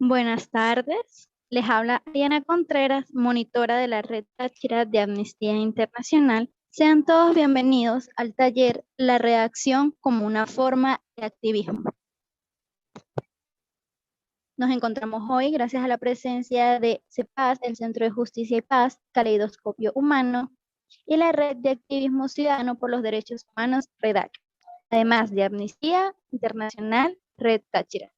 Buenas tardes. Les habla Diana Contreras, monitora de la Red Táchira de Amnistía Internacional. Sean todos bienvenidos al taller La redacción como una forma de activismo. Nos encontramos hoy gracias a la presencia de CEPAS, el Centro de Justicia y Paz, Caleidoscopio Humano, y la Red de Activismo Ciudadano por los Derechos Humanos, REDAC, además de Amnistía Internacional, Red Táchira.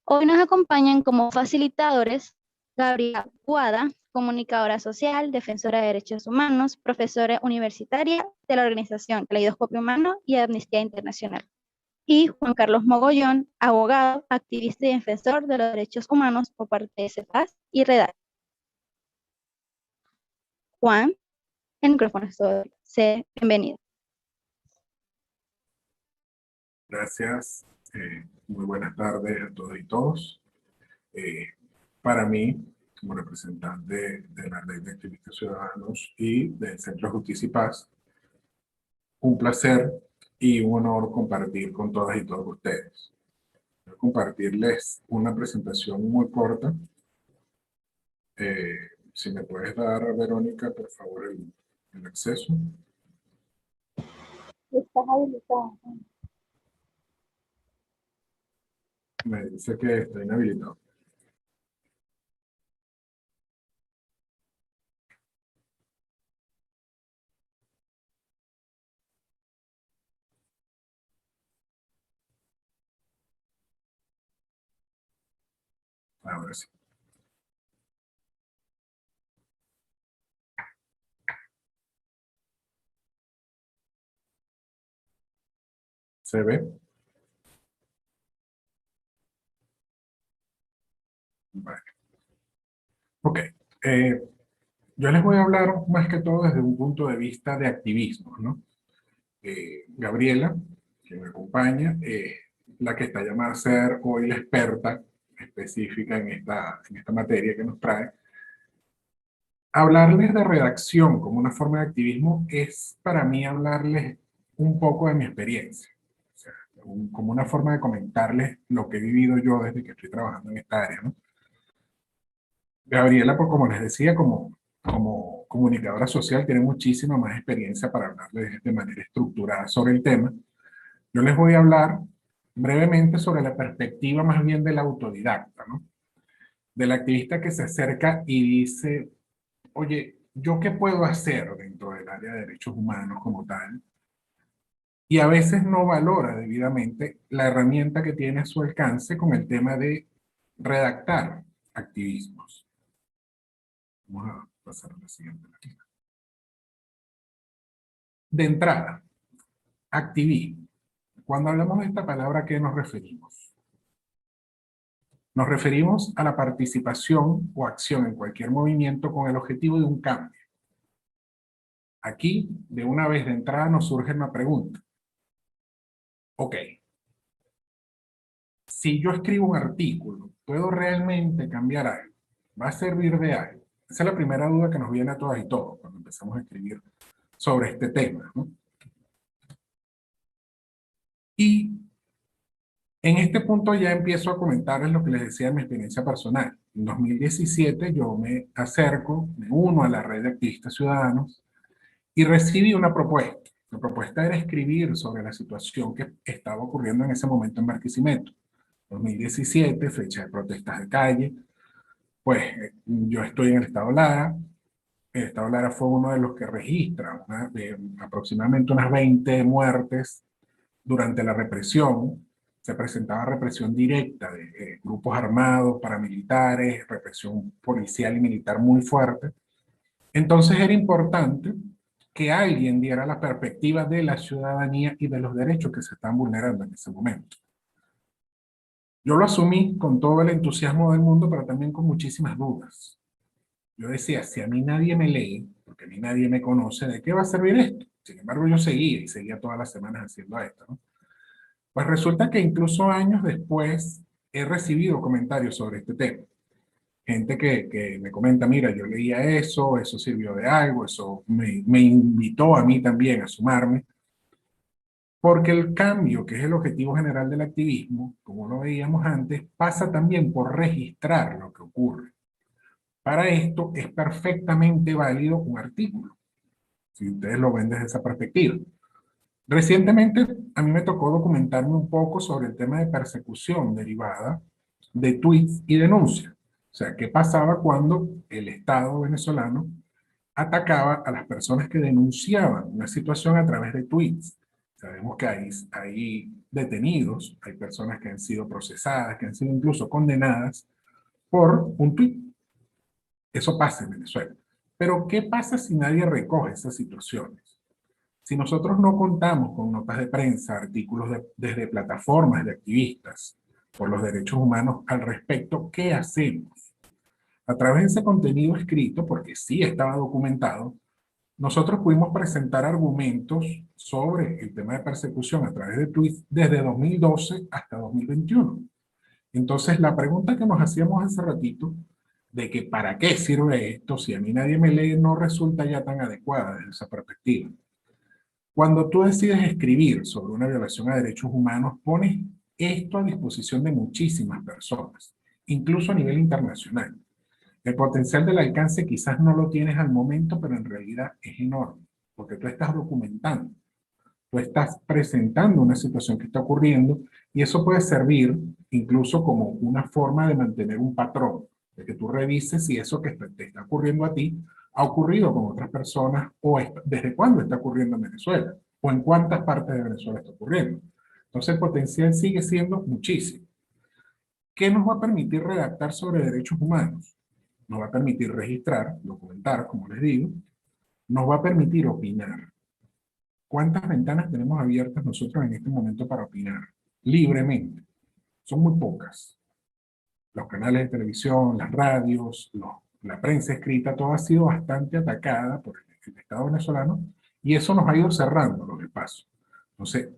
Hoy nos acompañan como facilitadores Gabriela Guada, comunicadora social, defensora de derechos humanos, profesora universitaria de la organización Caleidoscopio Humano y Amnistía Internacional. Y Juan Carlos Mogollón, abogado, activista y defensor de los derechos humanos por parte de CEPAS y REDAC. Juan, el micrófono es todo. Bienvenido. Gracias. Muy buenas tardes a todos y todos. Para mí, como representante de la Red de Activistas Ciudadanos y del Centro de Justicia y Paz, un placer y un honor compartir con todas y todos ustedes. Voy a compartirles una presentación muy corta. Si me puedes dar, Verónica, por favor, el acceso. Estás habilitado. Me dice que está inhabilitado. Ahora sí. ¿Se ve? Vale. Ok. Yo les voy a hablar más que todo desde un punto de vista de activismo, ¿no? Gabriela, que me acompaña, la que está llamada a ser hoy la experta específica en esta materia que nos trae. Hablarles de redacción como una forma de activismo es para mí hablarles un poco de mi experiencia. O sea, como una forma de comentarles lo que he vivido yo desde que estoy trabajando en esta área, ¿no? Gabriela, pues como les decía, como comunicadora social, tiene muchísima más experiencia para hablarles de manera estructurada sobre el tema. Yo les voy a hablar brevemente sobre la perspectiva más bien del autodidacta, ¿no? Del activista que se acerca y dice, oye, ¿yo qué puedo hacer dentro del área de derechos humanos como tal? Y a veces no valora debidamente la herramienta que tiene a su alcance con el tema de redactar activismos. Vamos a pasar a la siguiente lámina. De entrada, activismo. Cuando hablamos de esta palabra, ¿a qué nos referimos? Nos referimos a la participación o acción en cualquier movimiento con el objetivo de un cambio. Aquí, de una vez de entrada, nos surge una pregunta. Ok, si yo escribo un artículo, ¿puedo realmente cambiar algo? ¿Va a servir de algo? Esa es la primera duda que nos viene a todas y todos cuando empezamos a escribir sobre este tema, ¿no? Y en este punto ya empiezo a comentarles lo que les decía de mi experiencia personal. En 2017 yo me acerco, me uno a la red de activistas ciudadanos y recibí una propuesta. La propuesta era escribir sobre la situación que estaba ocurriendo en ese momento en Barquisimeto. 2017, fecha de protestas de calle. Pues yo estoy en el estado Lara. El estado Lara fue uno de los que registra aproximadamente unas 20 muertes durante la represión. Se presentaba represión directa de grupos armados, paramilitares, represión policial y militar muy fuerte. Entonces era importante que alguien diera la perspectiva de la ciudadanía y de los derechos que se están vulnerando en ese momento. Yo lo asumí con todo el entusiasmo del mundo, pero también con muchísimas dudas. Yo decía, si a mí nadie me lee, porque a mí nadie me conoce, ¿de qué va a servir esto? Sin embargo, yo seguía y seguía todas las semanas haciendo esto, ¿no? Pues resulta que incluso años después he recibido comentarios sobre este tema. Gente que me comenta, mira, yo leía eso, eso sirvió de algo, eso me invitó a mí también a sumarme. Porque el cambio, que es el objetivo general del activismo, como lo veíamos antes, pasa también por registrar lo que ocurre. Para esto es perfectamente válido un artículo, si ustedes lo ven desde esa perspectiva. Recientemente a mí me tocó documentarme un poco sobre el tema de persecución derivada de tweets y denuncias. O sea, qué pasaba cuando el Estado venezolano atacaba a las personas que denunciaban una situación a través de tweets. Sabemos que hay detenidos, hay personas que han sido procesadas, que han sido incluso condenadas por un tweet. Eso pasa en Venezuela. Pero ¿qué pasa si nadie recoge esas situaciones? Si nosotros no contamos con notas de prensa, artículos desde plataformas de activistas por los derechos humanos al respecto, ¿qué hacemos? A través de ese contenido escrito, porque sí estaba documentado, nosotros pudimos presentar argumentos sobre el tema de persecución a través de tweets desde 2012 hasta 2021. Entonces, la pregunta que nos hacíamos hace ratito, de que para qué sirve esto si a mí nadie me lee, no resulta ya tan adecuada desde esa perspectiva. Cuando tú decides escribir sobre una violación a derechos humanos, pones esto a disposición de muchísimas personas, incluso a nivel internacional. El potencial del alcance quizás no lo tienes al momento, pero en realidad es enorme, porque tú estás documentando, tú estás presentando una situación que está ocurriendo y eso puede servir incluso como una forma de mantener un patrón, de que tú revises si eso que te está ocurriendo a ti ha ocurrido con otras personas o desde cuándo está ocurriendo en Venezuela o en cuántas partes de Venezuela está ocurriendo. Entonces el potencial sigue siendo muchísimo. ¿Qué nos va a permitir redactar sobre derechos humanos? Nos va a permitir registrar, documentar, como les digo, nos va a permitir opinar. ¿Cuántas ventanas tenemos abiertas nosotros en este momento para opinar? Libremente. Son muy pocas. Los canales de televisión, las radios, la prensa escrita, todo ha sido bastante atacada por el Estado venezolano y eso nos ha ido cerrando los espacios. Entonces,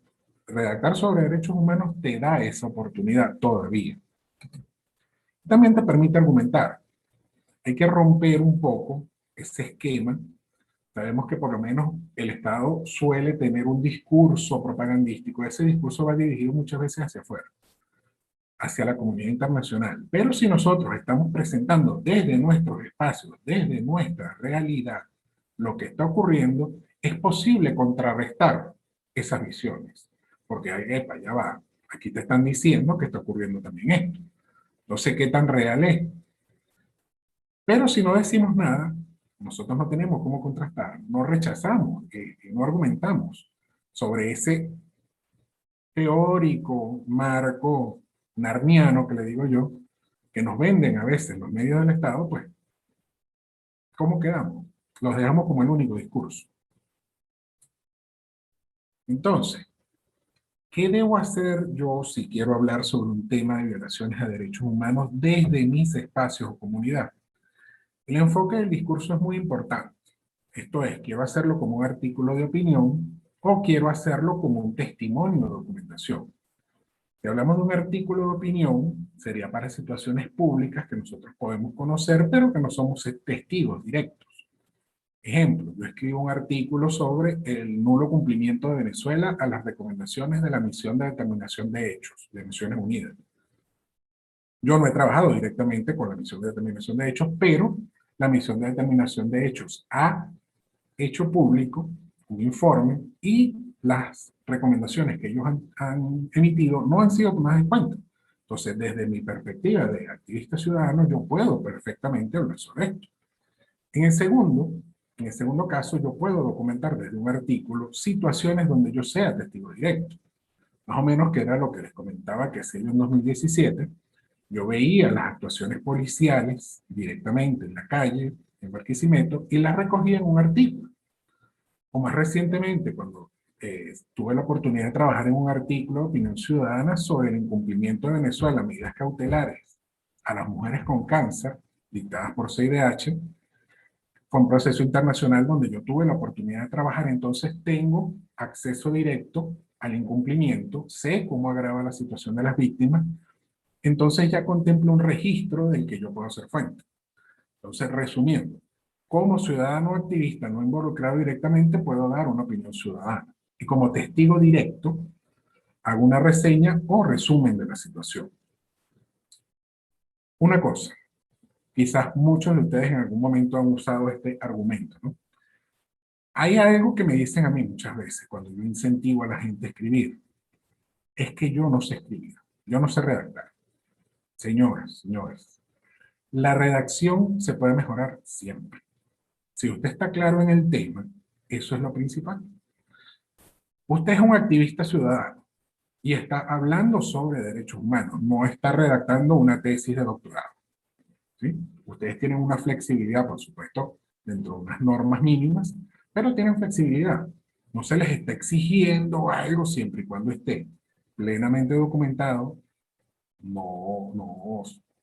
redactar sobre derechos humanos te da esa oportunidad todavía. También te permite argumentar. Hay que romper un poco ese esquema. Sabemos que por lo menos el Estado suele tener un discurso propagandístico. Ese discurso va dirigido muchas veces hacia afuera, hacia la comunidad internacional. Pero si nosotros estamos presentando desde nuestros espacios, desde nuestra realidad, lo que está ocurriendo, es posible contrarrestar esas visiones. Porque, epa, ya va, aquí te están diciendo que está ocurriendo también esto. No sé qué tan real es. Pero si no decimos nada, nosotros no tenemos cómo contrastar, no rechazamos, no argumentamos sobre ese teórico marco narniano que le digo yo, que nos venden a veces los medios del Estado, pues, ¿cómo quedamos? Los dejamos como el único discurso. Entonces, ¿qué debo hacer yo si quiero hablar sobre un tema de violaciones a derechos humanos desde mis espacios o comunidad? El enfoque del discurso es muy importante. Esto es, quiero hacerlo como un artículo de opinión o quiero hacerlo como un testimonio de documentación. Si hablamos de un artículo de opinión, sería para situaciones públicas que nosotros podemos conocer, pero que no somos testigos directos. Ejemplo, yo escribo un artículo sobre el nulo cumplimiento de Venezuela a las recomendaciones de la Misión de Determinación de Hechos de Naciones Unidas. Yo no he trabajado directamente con la Misión de Determinación de Hechos, pero la Misión de Determinación de Hechos ha hecho público un informe y las recomendaciones que ellos han emitido no han sido tomadas en cuenta. Entonces, desde mi perspectiva de activista ciudadano, yo puedo perfectamente hablar sobre esto. En el segundo caso, yo puedo documentar desde un artículo situaciones donde yo sea testigo directo. Más o menos que era lo que les comentaba que hacía yo en 2017. Yo veía las actuaciones policiales directamente en la calle, en Barquisimeto, y las recogía en un artículo. O más recientemente, cuando tuve la oportunidad de trabajar en un artículo de opinión ciudadana sobre el incumplimiento de Venezuela, medidas cautelares a las mujeres con cáncer dictadas por CIDH, fue un proceso internacional donde yo tuve la oportunidad de trabajar, entonces tengo acceso directo al incumplimiento, sé cómo agrava la situación de las víctimas, entonces ya contemplo un registro del que yo puedo ser fuente. Entonces, resumiendo, como ciudadano activista no involucrado directamente, puedo dar una opinión ciudadana. Y como testigo directo, hago una reseña o resumen de la situación. Una cosa, quizás muchos de ustedes en algún momento han usado este argumento, ¿no? Hay algo que me dicen a mí muchas veces cuando yo incentivo a la gente a escribir. Es que yo no sé escribir, yo no sé redactar. Señoras, señores, la redacción se puede mejorar siempre. Si usted está claro en el tema, eso es lo principal. Usted es un activista ciudadano y está hablando sobre derechos humanos, no está redactando una tesis de doctorado. ¿Sí? Ustedes tienen una flexibilidad, por supuesto, dentro de unas normas mínimas, pero tienen flexibilidad. No se les está exigiendo algo siempre y cuando esté plenamente documentado, no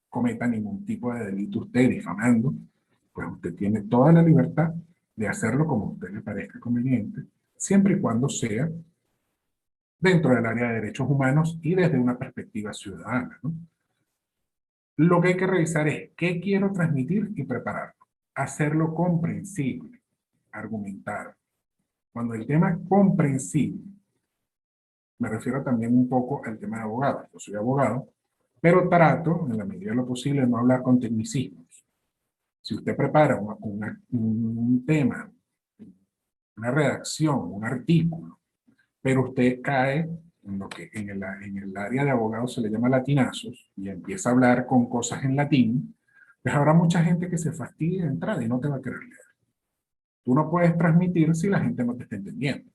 cometa ningún tipo de delito usted difamando, pues usted tiene toda la libertad de hacerlo como a usted le parezca conveniente, siempre y cuando sea dentro del área de derechos humanos y desde una perspectiva ciudadana, ¿no? Lo que hay que revisar es qué quiero transmitir y prepararlo. Hacerlo comprensible, argumentar. Cuando el tema es comprensible, me refiero también un poco al tema de abogado. Yo soy abogado, pero trato, en la medida de lo posible, de no hablar con tecnicismos. Si usted prepara un tema, una redacción, un artículo, pero usted cae en lo que en el área de abogados se le llama latinazos y empieza a hablar con cosas en latín, pues habrá mucha gente que se fastidia de entrada y no te va a querer leer. Tú no puedes transmitir si la gente no te está entendiendo.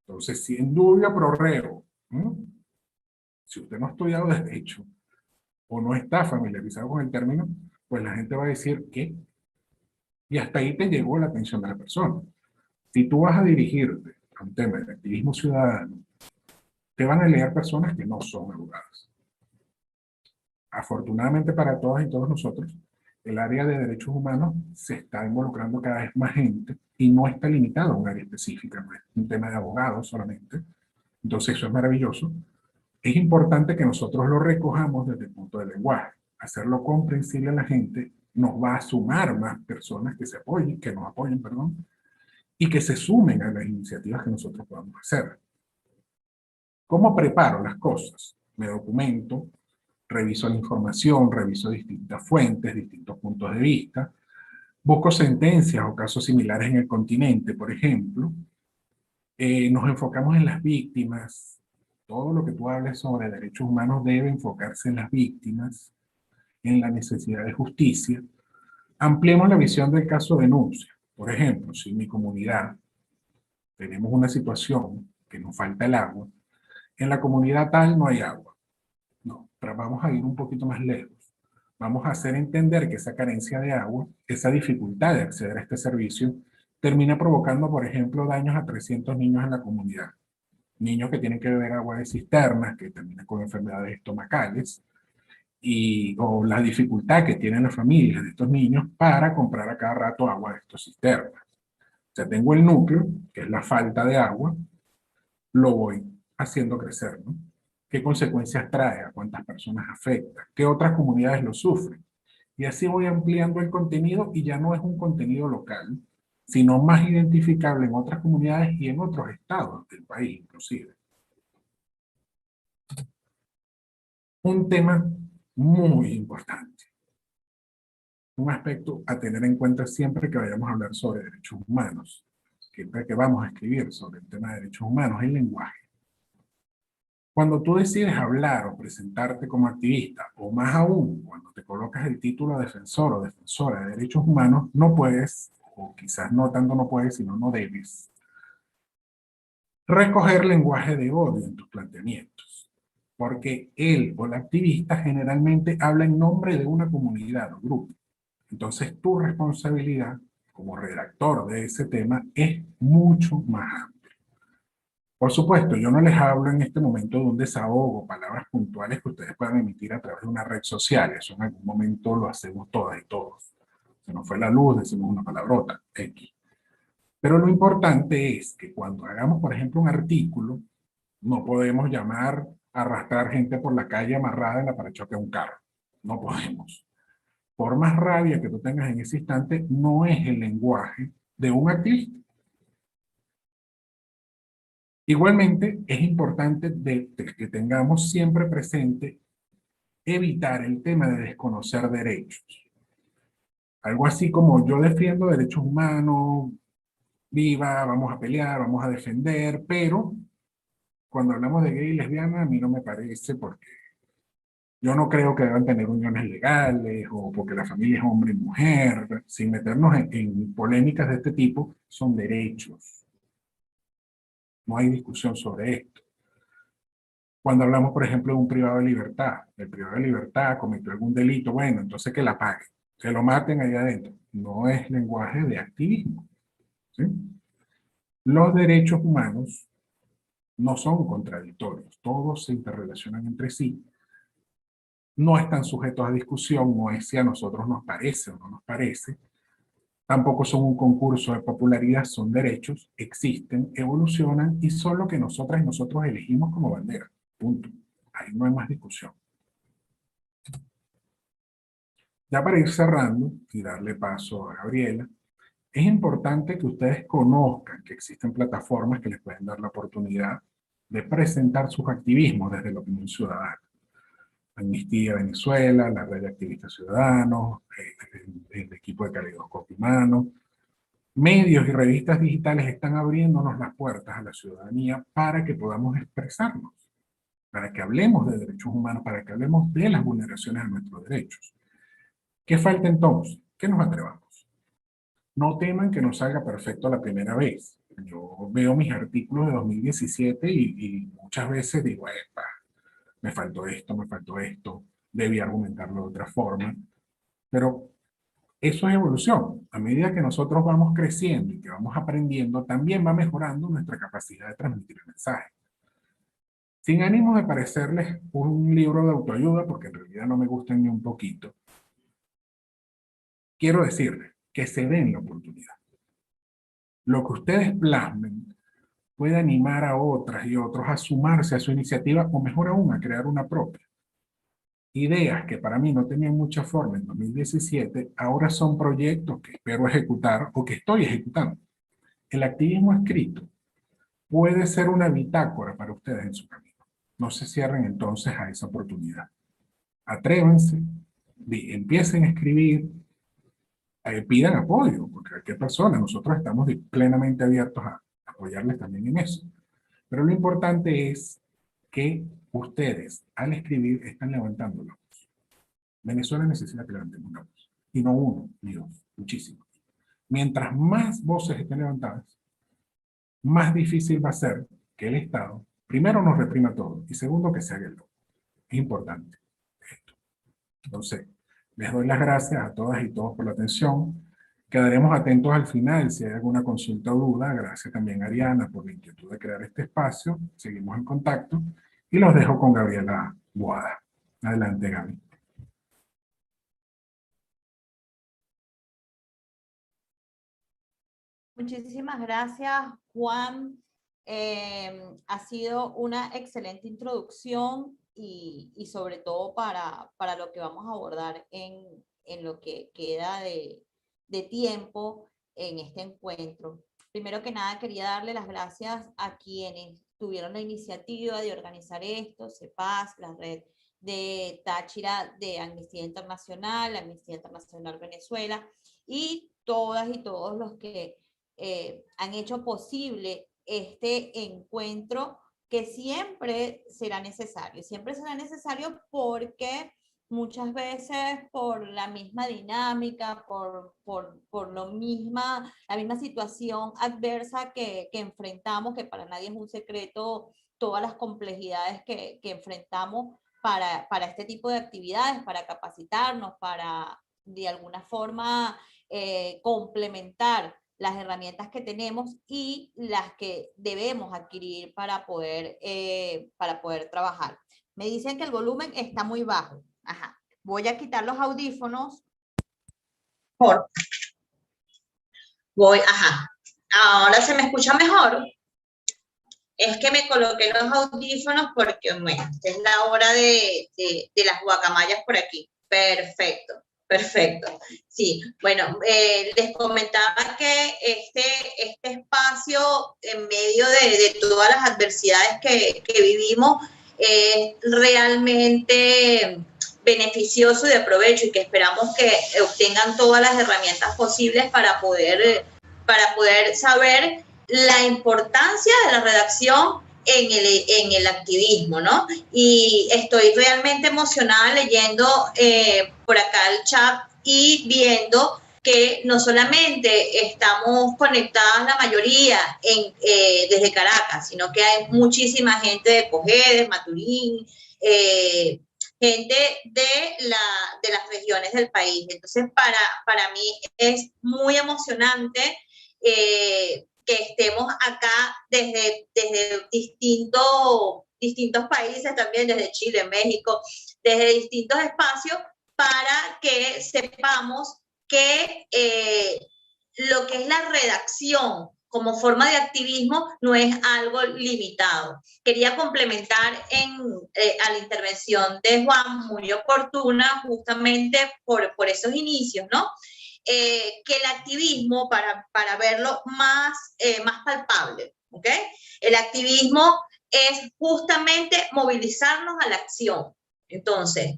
Entonces, si en dubio pro reo, si usted no ha estudiado derecho o no está familiarizado con el término, pues la gente va a decir ¿qué? Y hasta ahí te llegó la atención de la persona. Si tú vas a dirigirte a un tema de activismo ciudadano, te van a leer personas que no son abogadas. Afortunadamente para todas y todos nosotros, el área de derechos humanos se está involucrando cada vez más gente y no está limitado a un área específica, no es un tema de abogados solamente. Entonces eso es maravilloso. Es importante que nosotros lo recojamos desde el punto del lenguaje. Hacerlo comprensible a la gente nos va a sumar más personas que se apoyen, que nos apoyen, perdón, y que se sumen a las iniciativas que nosotros podamos hacer. ¿Cómo preparo las cosas? Me documento, reviso la información, reviso distintas fuentes, distintos puntos de vista, busco sentencias o casos similares en el continente, por ejemplo. Nos enfocamos en las víctimas. Todo lo que tú hables sobre derechos humanos debe enfocarse en las víctimas, en la necesidad de justicia. Ampliemos la visión del caso de denuncia. Por ejemplo, si en mi comunidad tenemos una situación que nos falta el agua, en la comunidad tal no hay agua. No, pero vamos a ir un poquito más lejos. Vamos a hacer entender que esa carencia de agua, esa dificultad de acceder a este servicio, termina provocando, por ejemplo, daños a 300 niños en la comunidad. Niños que tienen que beber agua de cisternas, que terminan con enfermedades estomacales, o la dificultad que tienen las familias de estos niños para comprar a cada rato agua de estos cisternas. O sea, tengo el núcleo, que es la falta de agua, lo voy haciendo crecer, ¿no? ¿Qué consecuencias trae? ¿A cuántas personas afecta? ¿Qué otras comunidades lo sufren? Y así voy ampliando el contenido y ya no es un contenido local, sino más identificable en otras comunidades y en otros estados del país, inclusive. Un tema muy importante, un aspecto a tener en cuenta siempre que vayamos a hablar sobre derechos humanos, siempre que vamos a escribir sobre el tema de derechos humanos, el lenguaje. Cuando tú decides hablar o presentarte como activista, o más aún, cuando te colocas el título de defensor o defensora de derechos humanos, no puedes, o quizás no tanto no puedes, sino no debes, recoger lenguaje de odio en tus planteamientos. Porque él o la activista generalmente habla en nombre de una comunidad o grupo. Entonces tu responsabilidad como redactor de ese tema es mucho más amplia. Por supuesto, yo no les hablo en este momento de un desahogo, palabras puntuales que ustedes puedan emitir a través de una red social. Eso en algún momento lo hacemos todas y todos. Se nos fue la luz, decimos una palabrota, X. Pero lo importante es que cuando hagamos, por ejemplo, un artículo, no podemos llamar a arrastrar gente por la calle amarrada en la parachoque de un carro. No podemos. Por más rabia que tú tengas en ese instante, no es el lenguaje de un activista. Igualmente, es importante que tengamos siempre presente evitar el tema de desconocer derechos. Algo así como yo defiendo derechos humanos, viva, vamos a pelear, vamos a defender, pero cuando hablamos de gay y lesbiana, a mí no me parece porque yo no creo que deban tener uniones legales o porque la familia es hombre y mujer, sin meternos en polémicas de este tipo, son derechos. No hay discusión sobre esto. Cuando hablamos, por ejemplo, de un privado de libertad, el privado de libertad cometió algún delito, bueno, entonces que la paguen, que lo maten ahí adentro. No es lenguaje de activismo, ¿sí? Los derechos humanos no son contradictorios, todos se interrelacionan entre sí, no están sujetos a discusión, no es si a nosotros nos parece o no nos parece, tampoco son un concurso de popularidad, son derechos, existen, evolucionan y son lo que nosotras y nosotros elegimos como bandera, punto. Ahí no hay más discusión. Ya para ir cerrando y darle paso a Gabriela, es importante que ustedes conozcan que existen plataformas que les pueden dar la oportunidad de presentar sus activismos desde la opinión ciudadana. Amnistía Venezuela, la Red de Activistas Ciudadanos, el equipo de Caleidoscopio Humano. Medios y revistas digitales están abriéndonos las puertas a la ciudadanía para que podamos expresarnos, para que hablemos de derechos humanos, para que hablemos de las vulneraciones a nuestros derechos. ¿Qué falta entonces? Que nos atrevamos. No teman que nos salga perfecto la primera vez. Yo veo mis artículos de 2017 y muchas veces digo, epa, me faltó esto, debí argumentarlo de otra forma. Pero eso es evolución. A medida que nosotros vamos creciendo y que vamos aprendiendo, también va mejorando nuestra capacidad de transmitir el mensaje. Sin ánimo de parecerles un libro de autoayuda, porque en realidad no me gustan ni un poquito, quiero decirles que se den la oportunidad. Lo que ustedes plasmen puede animar a otras y otros a sumarse a su iniciativa o mejor aún a crear una propia. Ideas que para mí no tenían mucha forma en 2017, ahora son proyectos que espero ejecutar o que estoy ejecutando. El activismo escrito puede ser una bitácora para ustedes en su camino. No se cierren entonces a esa oportunidad. Atrévanse, empiecen a escribir, pidan apoyo, porque cualquier persona, nosotros estamos plenamente abiertos a apoyarles también en eso. Pero lo importante es que ustedes, al escribir, están levantando la voz. Venezuela necesita que levantemos la voz. Y no uno, ni dos, muchísimos. Mientras más voces estén levantadas, más difícil va a ser que el Estado, primero, nos reprima todo, y segundo, que se haga el loco. Es importante esto. Entonces, les doy las gracias a todas y todos por la atención. Quedaremos atentos al final si hay alguna consulta o duda. Gracias también a Ariana por la inquietud de crear este espacio. Seguimos en contacto y los dejo con Gabriela Boada. Adelante, Gaby. Muchísimas gracias, Juan. Ha sido una excelente introducción y sobre todo para lo que vamos a abordar en lo que queda de tiempo en este encuentro. Primero que nada, quería darle las gracias a quienes tuvieron la iniciativa de organizar esto, CEPAS, la red de Táchira de Amnistía Internacional, Amnistía Internacional Venezuela, y todas y todos los que han hecho posible este encuentro que siempre será necesario porque muchas veces por la misma dinámica, por la misma situación adversa que enfrentamos, que para nadie es un secreto todas las complejidades que enfrentamos para este tipo de actividades, para capacitarnos, para de alguna forma complementar las herramientas que tenemos y las que debemos adquirir para poder trabajar. Me dicen que el volumen está muy bajo. Ajá. Voy a quitar los audífonos. Por. Ajá. Ahora se me escucha mejor. Es que me coloqué los audífonos porque, bueno, esta es la hora de las guacamayas por aquí. Perfecto. Perfecto. Sí, bueno, les comentaba que este espacio, en medio de todas las adversidades que vivimos, es realmente beneficioso y de provecho, y que esperamos que obtengan todas las herramientas posibles para poder saber la importancia de la redacción en el activismo, ¿no? Y estoy realmente emocionada leyendo por acá el chat y viendo que no solamente estamos conectadas la mayoría desde Caracas, sino que hay muchísima gente de Cojedes, Maturín, gente de las regiones del país. Entonces, para mí es muy emocionante que estemos acá desde distintos países también, desde Chile, México, desde distintos espacios, para que sepamos que lo que es la redacción como forma de activismo no es algo limitado. Quería complementar a la intervención de Juan, muy oportuna, justamente por esos inicios, ¿no? Que el activismo, para verlo más palpable, ¿ok? El activismo es justamente movilizarnos a la acción. Entonces,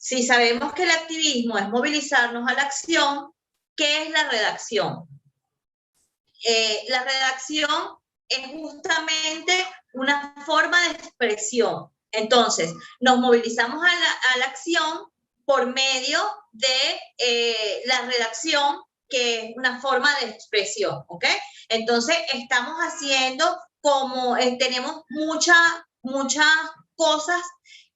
si sabemos que el activismo es movilizarnos a la acción, ¿qué es la redacción? La redacción es justamente una forma de expresión. Entonces, nos movilizamos a la acción por medio de la redacción, que es una forma de expresión, ¿ok? Entonces, estamos haciendo como tenemos muchas cosas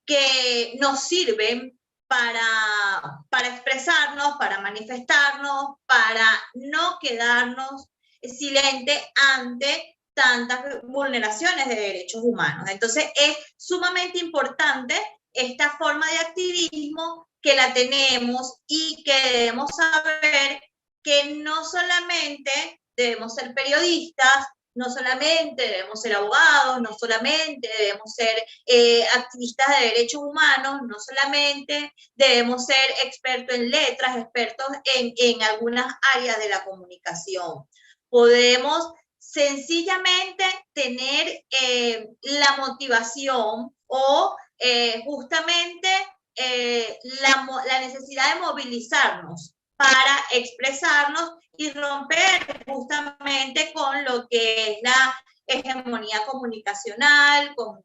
que nos sirven para expresarnos, para manifestarnos, para no quedarnos silente ante tantas vulneraciones de derechos humanos. Entonces, es sumamente importante esta forma de activismo, que la tenemos y que debemos saber que no solamente debemos ser periodistas, no solamente debemos ser abogados, no solamente debemos ser activistas de derechos humanos, no solamente debemos ser expertos en letras, expertos en algunas áreas de la comunicación. Podemos sencillamente tener la motivación o justamente la necesidad de movilizarnos para expresarnos y romper justamente con lo que es la hegemonía comunicacional, con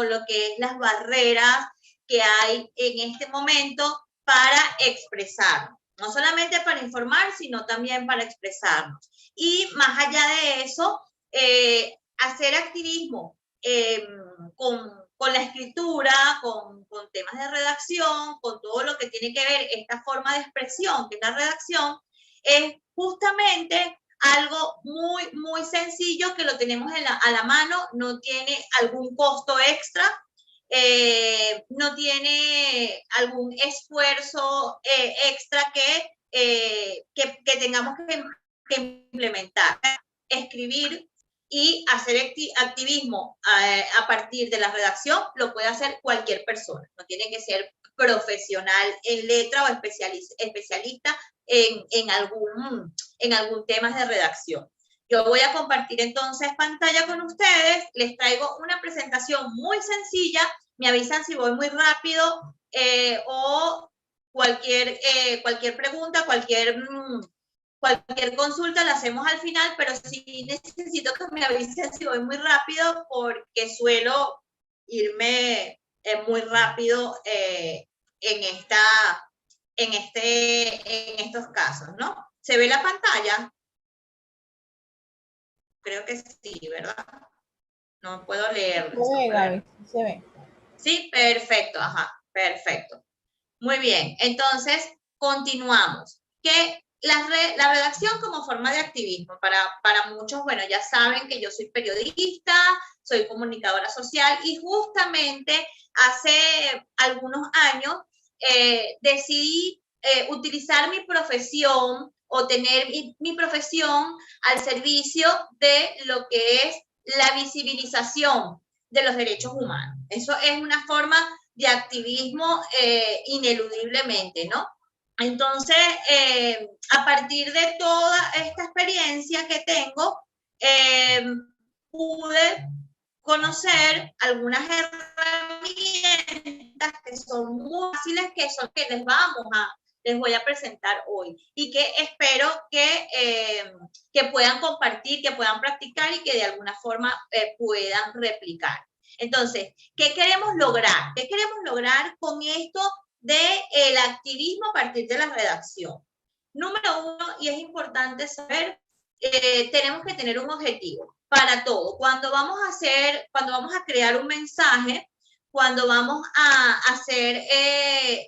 lo que es las barreras que hay en este momento para expresarnos. No solamente para informar, sino también para expresarnos. Y más allá de eso, hacer activismo con la escritura, con temas de redacción, con todo lo que tiene que ver esta forma de expresión, que es la redacción, es justamente algo muy sencillo, que lo tenemos a la mano, no tiene algún costo extra, no tiene algún esfuerzo extra que tengamos que implementar. Escribir y hacer activismo a partir de la redacción lo puede hacer cualquier persona, no tiene que ser profesional en letra o especialista en algún tema de redacción. Yo voy a compartir entonces pantalla con ustedes, les traigo una presentación muy sencilla, me avisan si voy muy rápido o cualquier pregunta, cualquier consulta la hacemos al final, pero sí necesito que me avisen si voy muy rápido, porque suelo irme muy rápido en estos casos, ¿no? ¿Se ve la pantalla? Creo que sí, ¿verdad? No puedo leerlo. Se ve, Gaby, se ve. Sí, perfecto, ajá, perfecto. Muy bien, entonces continuamos. Que la redacción como forma de activismo, para muchos, bueno, ya saben que yo soy periodista, soy comunicadora social, y justamente hace algunos años decidí utilizar mi profesión o tener mi profesión al servicio de lo que es la visibilización de los derechos humanos. Eso es una forma de activismo ineludiblemente, ¿no? Entonces, a partir de toda esta experiencia que tengo, pude conocer algunas herramientas que son muy fáciles, que son que les voy a presentar hoy y que espero que puedan compartir, que puedan practicar y que de alguna forma puedan replicar. Entonces, ¿qué queremos lograr? ¿Qué queremos lograr con esto del activismo a partir de la redacción? Número uno, y es importante saber, tenemos que tener un objetivo para todo. Cuando vamos a crear un mensaje, cuando vamos a hacer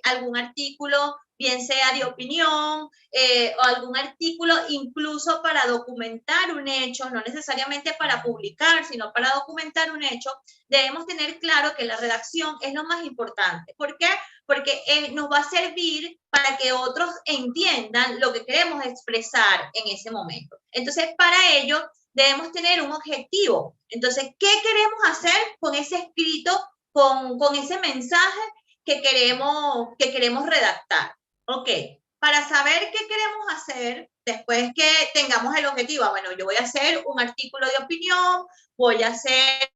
algún artículo, bien sea de opinión o algún artículo incluso para documentar un hecho, no necesariamente para publicar, sino para documentar un hecho, debemos tener claro que la redacción es lo más importante. ¿Por qué? Porque nos va a servir para que otros entiendan lo que queremos expresar en ese momento. Entonces, para ello, debemos tener un objetivo. Entonces, ¿qué queremos hacer con ese escrito, con ese mensaje que queremos redactar? Ok, para saber qué queremos hacer, después que tengamos el objetivo, bueno, yo voy a hacer un artículo de opinión, voy a hacer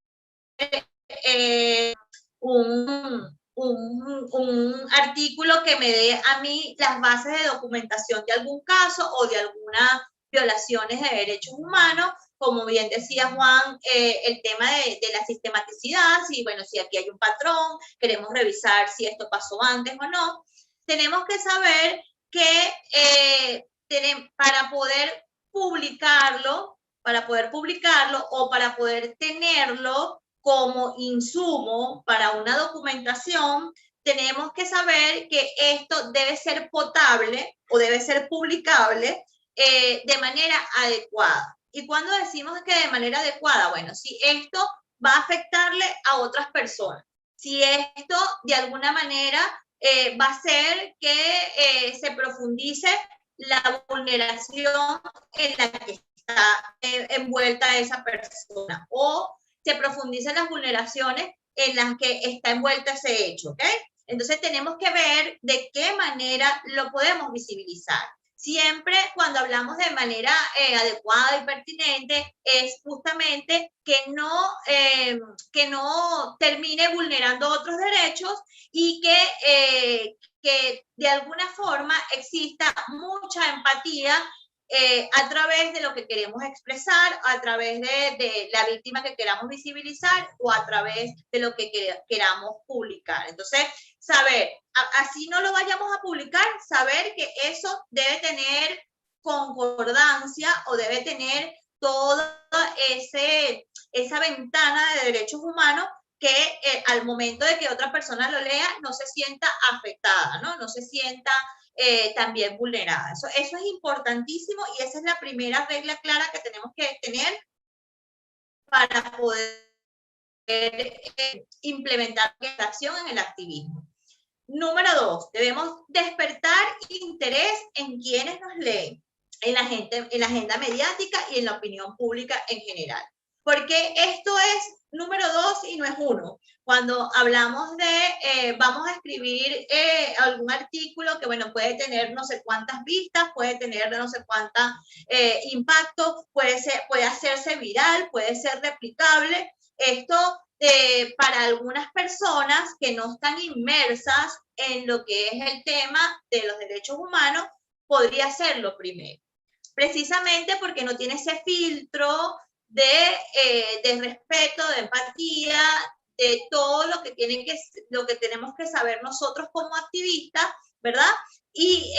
un artículo que me dé a mí las bases de documentación de algún caso o de algunas violaciones de derechos humanos, como bien decía Juan, el tema de la sistematicidad, si aquí hay un patrón, queremos revisar si esto pasó antes o no. Tenemos que saber que para poder publicarlo o para poder tenerlo como insumo para una documentación, tenemos que saber que esto debe ser potable o debe ser publicable de manera adecuada. ¿Y cuando decimos que de manera adecuada? Bueno, si esto va a afectarle a otras personas, si esto de alguna manera va a hacer que se profundice la vulneración en la que está envuelta esa persona o se profundizan las vulneraciones en las que está envuelta ese hecho, ¿ok? Entonces tenemos que ver de qué manera lo podemos visibilizar. Siempre cuando hablamos de manera adecuada y pertinente es justamente que no termine vulnerando otros derechos y que de alguna forma exista mucha empatía a través de lo que queremos expresar, a través de la víctima que queramos visibilizar o a través de lo que queramos publicar. Entonces, saber, así no lo vayamos a publicar, saber que eso debe tener concordancia o debe tener toda esa ventana de derechos humanos que al momento de que otra persona lo lea no se sienta afectada, ¿no? Se sienta también vulnerada. Eso es importantísimo y esa es la primera regla clara que tenemos que tener para poder implementar la acción en el activismo. Número 2, debemos despertar interés en quienes nos leen, en la agenda mediática y en la opinión pública en general. Porque esto es número 2 y no es 1. Cuando hablamos de, vamos a escribir algún artículo que, puede tener no sé cuántas vistas, puede tener no sé cuántos impactos, puede hacerse viral, puede ser replicable. Esto para algunas personas que no están inmersas en lo que es el tema de los derechos humanos, podría ser lo primero. Precisamente porque no tiene ese filtro de respeto, de empatía, de todo lo que tenemos que saber nosotros como activistas, ¿verdad? Y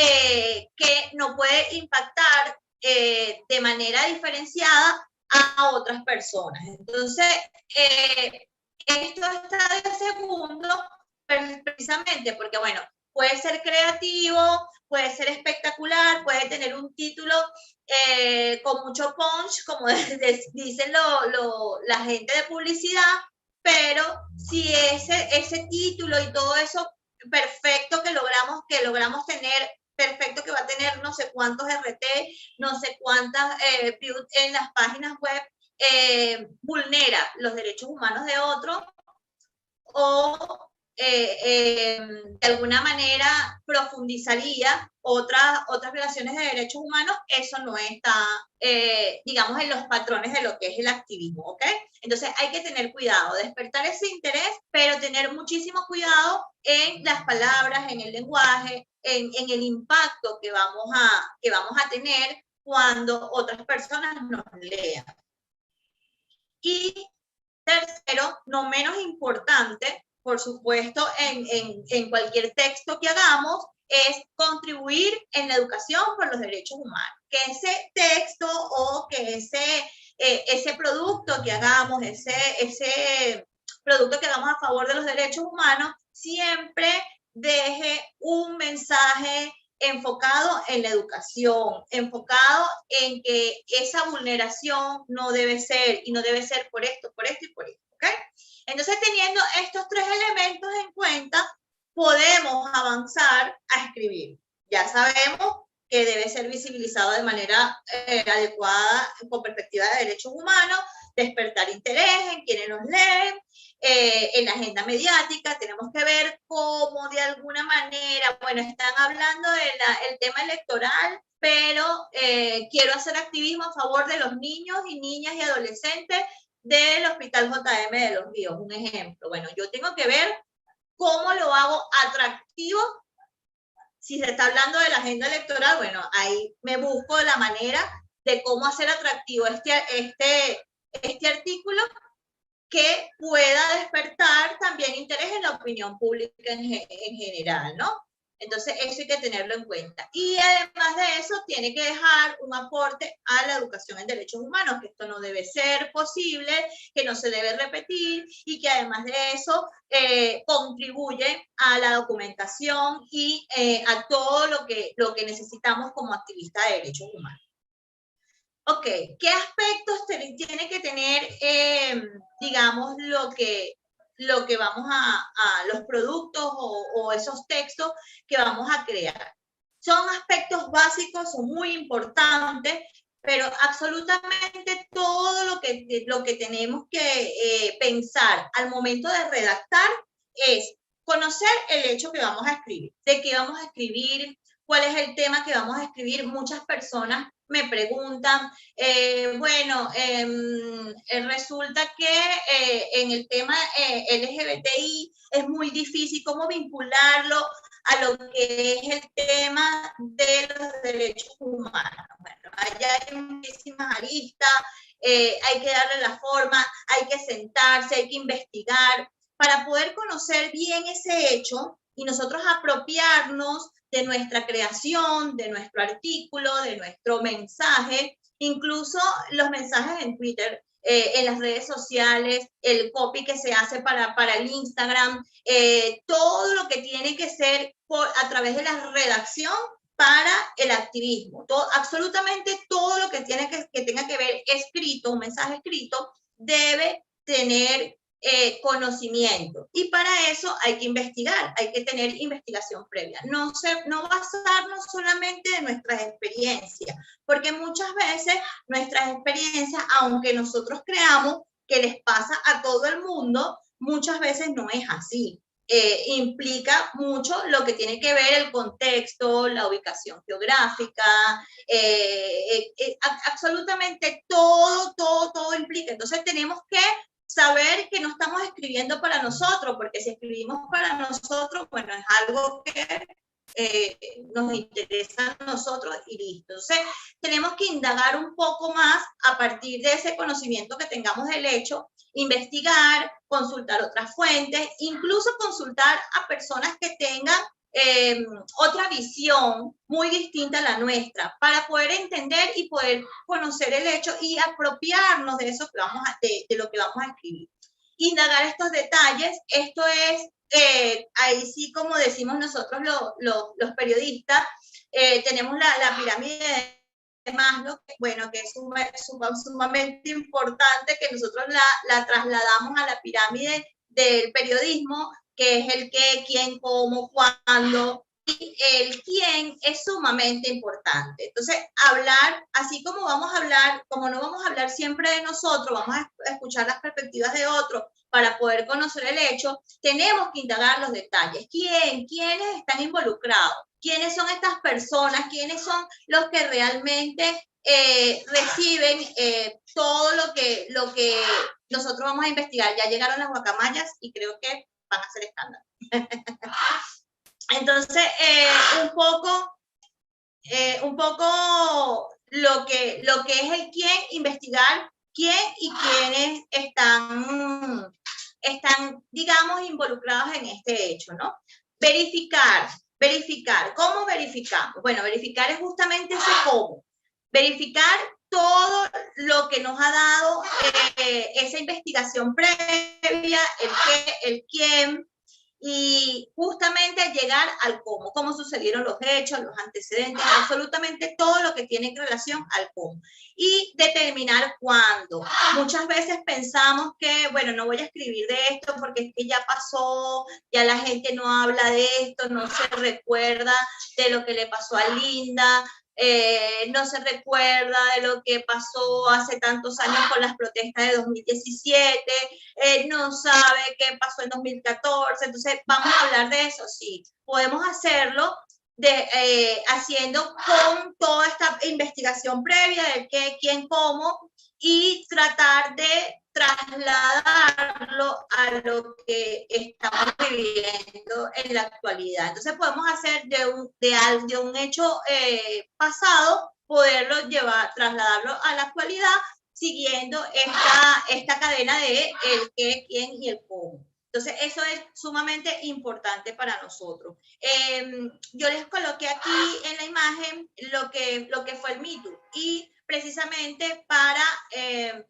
que no puede impactar de manera diferenciada a otras personas. Entonces, esto está de segundo, precisamente porque, puede ser creativo, puede ser espectacular, puede tener un título con mucho punch, como dicen la gente de publicidad, pero si ese título y todo eso perfecto que logramos tener, perfecto que va a tener no sé cuántos RT, no sé cuántas views en las páginas web, vulnera los derechos humanos de otros o de alguna manera profundizaría otras violaciones de derechos humanos, eso no está, digamos, en los patrones de lo que es el activismo, ¿ok? Entonces hay que tener cuidado, despertar ese interés, pero tener muchísimo cuidado en las palabras, en el lenguaje, en el impacto que vamos a tener cuando otras personas nos lean. Y tercero, no menos importante, por supuesto, en cualquier texto que hagamos, es contribuir en la educación por los derechos humanos. Que ese texto o que ese producto que hagamos, ese producto que hagamos a favor de los derechos humanos, siempre deje un mensaje enfocado en la educación, enfocado en que esa vulneración no debe ser, y no debe ser por esto y por esto, ¿ok? Entonces, teniendo estos tres elementos en cuenta, podemos avanzar a escribir. Ya sabemos que debe ser visibilizado de manera adecuada con perspectiva de derechos humanos, despertar interés en quienes nos leen, en la agenda mediática. Tenemos que ver cómo de alguna manera, bueno, están hablando del tema electoral, pero quiero hacer activismo a favor de los niños y niñas y adolescentes del Hospital JM de Los Ríos, un ejemplo. Bueno, yo tengo que ver cómo lo hago atractivo. Si se está hablando de la agenda electoral, bueno, ahí me busco la manera de cómo hacer atractivo este artículo que pueda despertar también interés en la opinión pública en general, ¿no? Entonces, eso hay que tenerlo en cuenta. Y además de eso, tiene que dejar un aporte a la educación en derechos humanos, que esto no debe ser posible, que no se debe repetir y que además de eso contribuye a la documentación y a todo lo que necesitamos como activistas de derechos humanos. Ok, ¿qué aspectos tiene que tener, digamos, lo que vamos los productos o esos textos que vamos a crear? Son aspectos básicos, son muy importantes, pero absolutamente todo lo que tenemos que pensar al momento de redactar es conocer el hecho que vamos a escribir, de qué vamos a escribir, cuál es el tema que vamos a escribir. Muchas personas me preguntan, bueno, resulta que en el tema LGBTI es muy difícil cómo vincularlo a lo que es el tema de los derechos humanos. Bueno, allá hay muchísimas aristas, hay que darle la forma, hay que sentarse, hay que investigar para poder conocer bien ese hecho y nosotros apropiarnos de nuestra creación, de nuestro artículo, de nuestro mensaje, incluso los mensajes en Twitter, en las redes sociales, el copy que se hace para el Instagram, todo lo que tiene que ser a través de la redacción para el activismo. Absolutamente todo lo que tenga que ver escrito, un mensaje escrito, debe tener conocimiento. Y para eso hay que investigar, hay que tener investigación previa. No basarnos solamente en nuestras experiencias, porque muchas veces nuestras experiencias, aunque nosotros creamos que les pasa a todo el mundo, muchas veces no es así. Implica mucho lo que tiene que ver el contexto, la ubicación geográfica, absolutamente todo implica. Entonces tenemos que saber que no estamos escribiendo para nosotros, porque si escribimos para nosotros, bueno, es algo que nos interesa a nosotros y listo. Entonces, tenemos que indagar un poco más a partir de ese conocimiento que tengamos del hecho, investigar, consultar otras fuentes, incluso consultar a personas que tengan otra visión muy distinta a la nuestra, para poder entender y poder conocer el hecho y apropiarnos de eso que de lo que vamos a escribir. Indagar estos detalles, esto es, ahí sí, como decimos nosotros los periodistas, tenemos la pirámide de Maslow, bueno, que es sumamente importante, que nosotros la trasladamos a la pirámide del periodismo, que es el qué, quién, cómo, cuándo, el quién es sumamente importante. Entonces, hablar, así como vamos a hablar, como no vamos a hablar siempre de nosotros, vamos a escuchar las perspectivas de otros para poder conocer el hecho, tenemos que indagar los detalles. ¿Quiénes están involucrados? ¿Quiénes son estas personas? ¿Quiénes son los que realmente reciben todo lo que nosotros vamos a investigar? Ya llegaron las guacamayas y creo que van a hacer escándalo. Entonces, un poco lo que es el quién, investigar quién y quiénes están, digamos, involucrados en este hecho, ¿no? Verificar. ¿Cómo verificamos? Bueno, verificar es justamente ese cómo. Verificar todo lo que nos ha dado esa investigación previa, el qué, el quién, y justamente llegar al cómo sucedieron los hechos, los antecedentes, absolutamente todo lo que tiene relación al cómo. Y determinar cuándo. Muchas veces pensamos que, bueno, no voy a escribir de esto porque es que ya pasó, ya la gente no habla de esto, no se recuerda de lo que le pasó a Linda, no se recuerda de lo que pasó hace tantos años con las protestas de 2017, no sabe qué pasó en 2014, entonces vamos a hablar de eso, sí, podemos hacerlo haciendo con toda esta investigación previa del qué, quién, cómo, y tratar de trasladarlo a lo que estamos viviendo en la actualidad. Entonces podemos hacer de un hecho pasado, poderlo trasladarlo a la actualidad, siguiendo esta cadena de el qué, quién y el cómo. Entonces, eso es sumamente importante para nosotros. Yo les coloqué aquí en la imagen lo que fue el Me Too, y precisamente para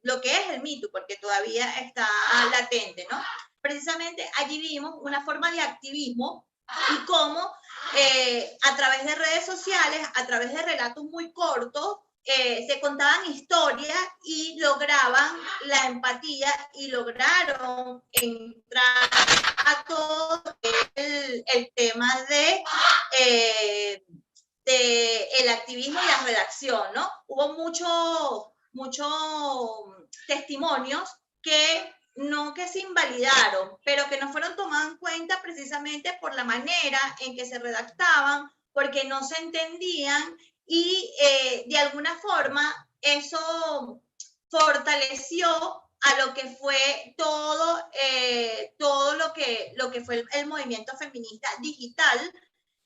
lo que es el Me Too, porque todavía está latente, ¿no? Precisamente allí vimos una forma de activismo y cómo a través de redes sociales, a través de relatos muy cortos, se contaban historias y lograban la empatía y lograron entrar a todo el tema de el activismo y la redacción, ¿no? Hubo muchos testimonios que no que se invalidaron, pero que no fueron tomados en cuenta precisamente por la manera en que se redactaban, porque no se entendían, y de alguna forma eso fortaleció a lo que fue todo lo que fue el movimiento feminista digital,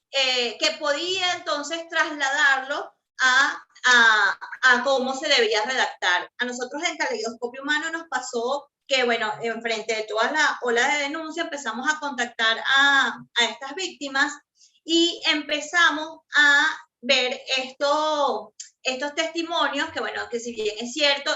que podía entonces trasladarlo a cómo se debía redactar. A nosotros en Caleidoscopio Humano nos pasó que, bueno, en frente de todas las olas de denuncia empezamos a contactar a estas víctimas y empezamos a ver estos testimonios que, bueno, que si bien es cierto,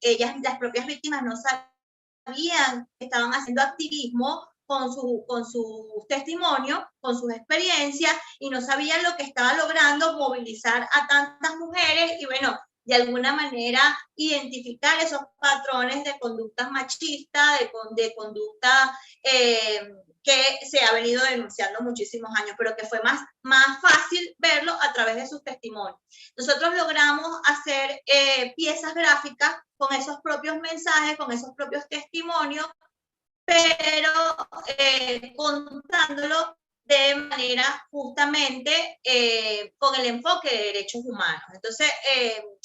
ellas, las propias víctimas, no sabían que estaban haciendo activismo con sus testimonios, con sus experiencias, y no sabían lo que estaba logrando movilizar a tantas mujeres y, bueno, de alguna manera identificar esos patrones de conductas machistas, de conducta que se ha venido denunciando muchísimos años, pero que fue más fácil verlo a través de sus testimonios. Nosotros logramos hacer piezas gráficas con esos propios mensajes, con esos propios testimonios, pero contándolo de manera justamente con el enfoque de derechos humanos. Entonces,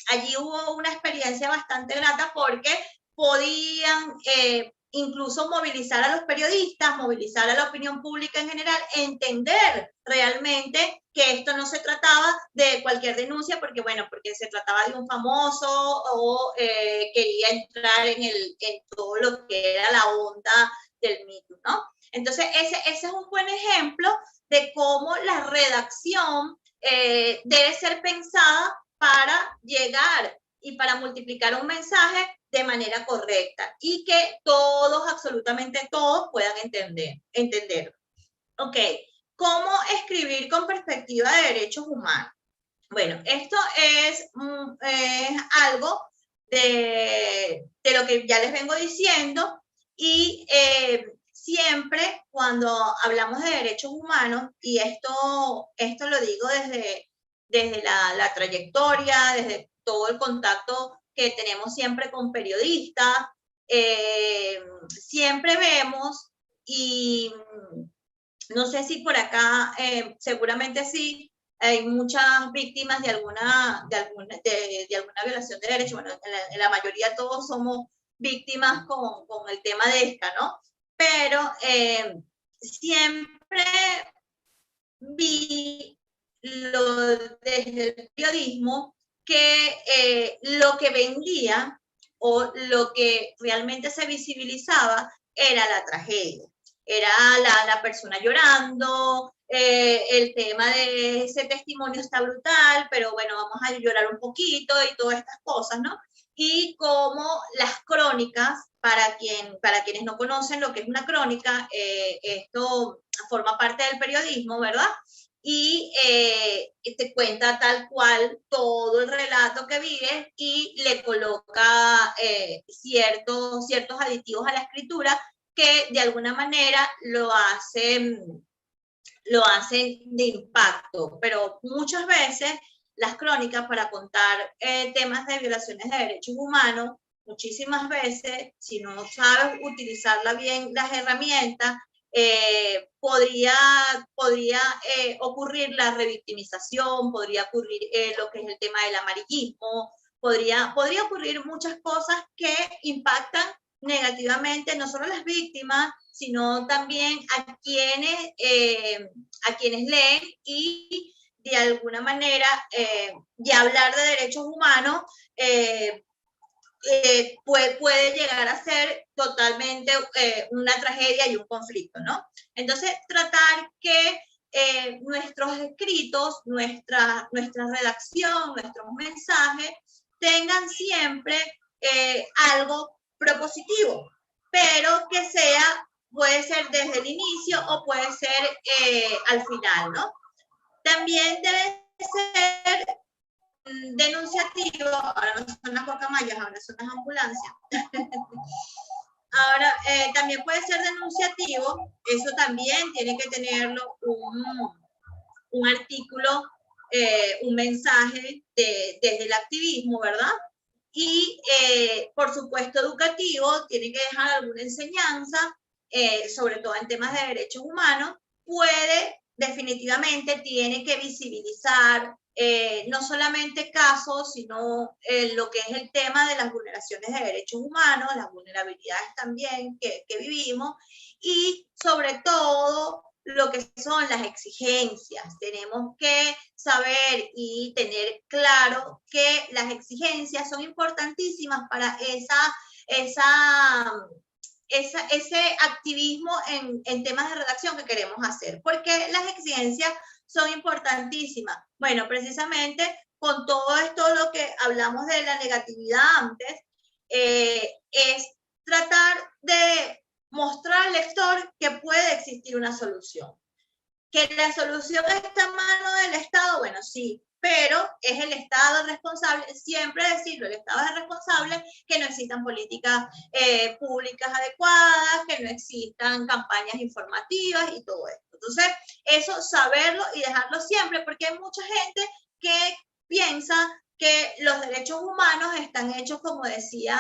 allí hubo una experiencia bastante grata porque podían incluso movilizar a los periodistas, movilizar a la opinión pública en general, entender realmente que esto no se trataba de cualquier denuncia, porque, bueno, porque se trataba de un famoso o quería entrar en todo lo que era la onda del Me Too, ¿no? Entonces, ese es un buen ejemplo de cómo la redacción debe ser pensada para llegar y para multiplicar un mensaje de manera correcta y que todos, absolutamente todos, puedan entender. Ok, ¿cómo escribir con perspectiva de derechos humanos? Bueno, esto es algo de lo que ya les vengo diciendo, y siempre cuando hablamos de derechos humanos, y esto lo digo desde la trayectoria, desde todo el contacto que tenemos siempre con periodistas, siempre vemos, y no sé si por acá, seguramente sí, hay muchas víctimas de alguna violación de derechos. Bueno, en la mayoría todos somos víctimas con el tema de esta, ¿no? Pero siempre vi desde el periodismo que lo que vendía o lo que realmente se visibilizaba era la tragedia. Era la persona llorando, el tema de ese testimonio está brutal, pero bueno, vamos a llorar un poquito y todas estas cosas, ¿no? Y como las crónicas, para quienes no conocen lo que es una crónica, esto forma parte del periodismo, ¿verdad? Y te cuenta tal cual todo el relato que vive y le coloca ciertos aditivos a la escritura que de alguna manera lo hacen de impacto, pero muchas veces las crónicas para contar temas de violaciones de derechos humanos, muchísimas veces, si no sabes utilizarla bien las herramientas, podría ocurrir la revictimización, podría ocurrir lo que es el tema del amarillismo, podría ocurrir muchas cosas que impactan negativamente no solo a las víctimas, sino también a quienes leen, y de alguna manera de hablar de derechos humanos puede llegar a ser totalmente una tragedia y un conflicto, ¿no? Entonces, tratar que nuestros escritos, nuestra redacción, nuestros mensajes tengan siempre algo propositivo, pero que puede ser desde el inicio o puede ser al final, ¿no? También debe ser denunciativo, ahora no son las guacamayas, ahora son las ambulancias. Ahora, también puede ser denunciativo, eso también tiene que tenerlo un artículo, un mensaje desde el activismo, ¿verdad? Y, por supuesto, educativo, tiene que dejar alguna enseñanza, sobre todo en temas de derechos humanos, definitivamente tiene que visibilizar no solamente casos, sino lo que es el tema de las vulneraciones de derechos humanos, las vulnerabilidades también que vivimos, y sobre todo lo que son las exigencias. Tenemos que saber y tener claro que las exigencias son importantísimas para ese activismo en temas de redacción que queremos hacer. Porque las exigencias son importantísimas. Bueno, precisamente con todo esto, lo que hablamos de la negatividad antes, es tratar de mostrar al lector que puede existir una solución. Que la solución está en manos del Estado, bueno, sí, pero es el Estado el responsable, siempre decirlo, el Estado es el responsable, que no existan políticas públicas adecuadas, que no existan campañas informativas y todo esto. Entonces, eso saberlo y dejarlo siempre, porque hay mucha gente que piensa que los derechos humanos están hechos, como decía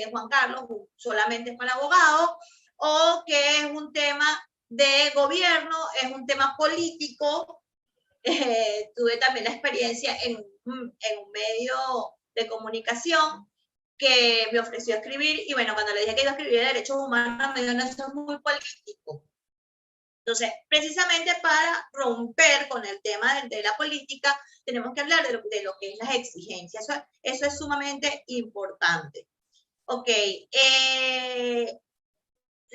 Juan Carlos, solamente para abogados, o que es un tema de gobierno, es un tema político. Tuve también la experiencia en un medio de comunicación que me ofreció escribir, y bueno, cuando le dije que iba a escribir de derechos humanos, me dijo, no, eso es muy político. Entonces, precisamente para romper con el tema de la política, tenemos que hablar de lo que es las exigencias. Eso es sumamente importante. Ok,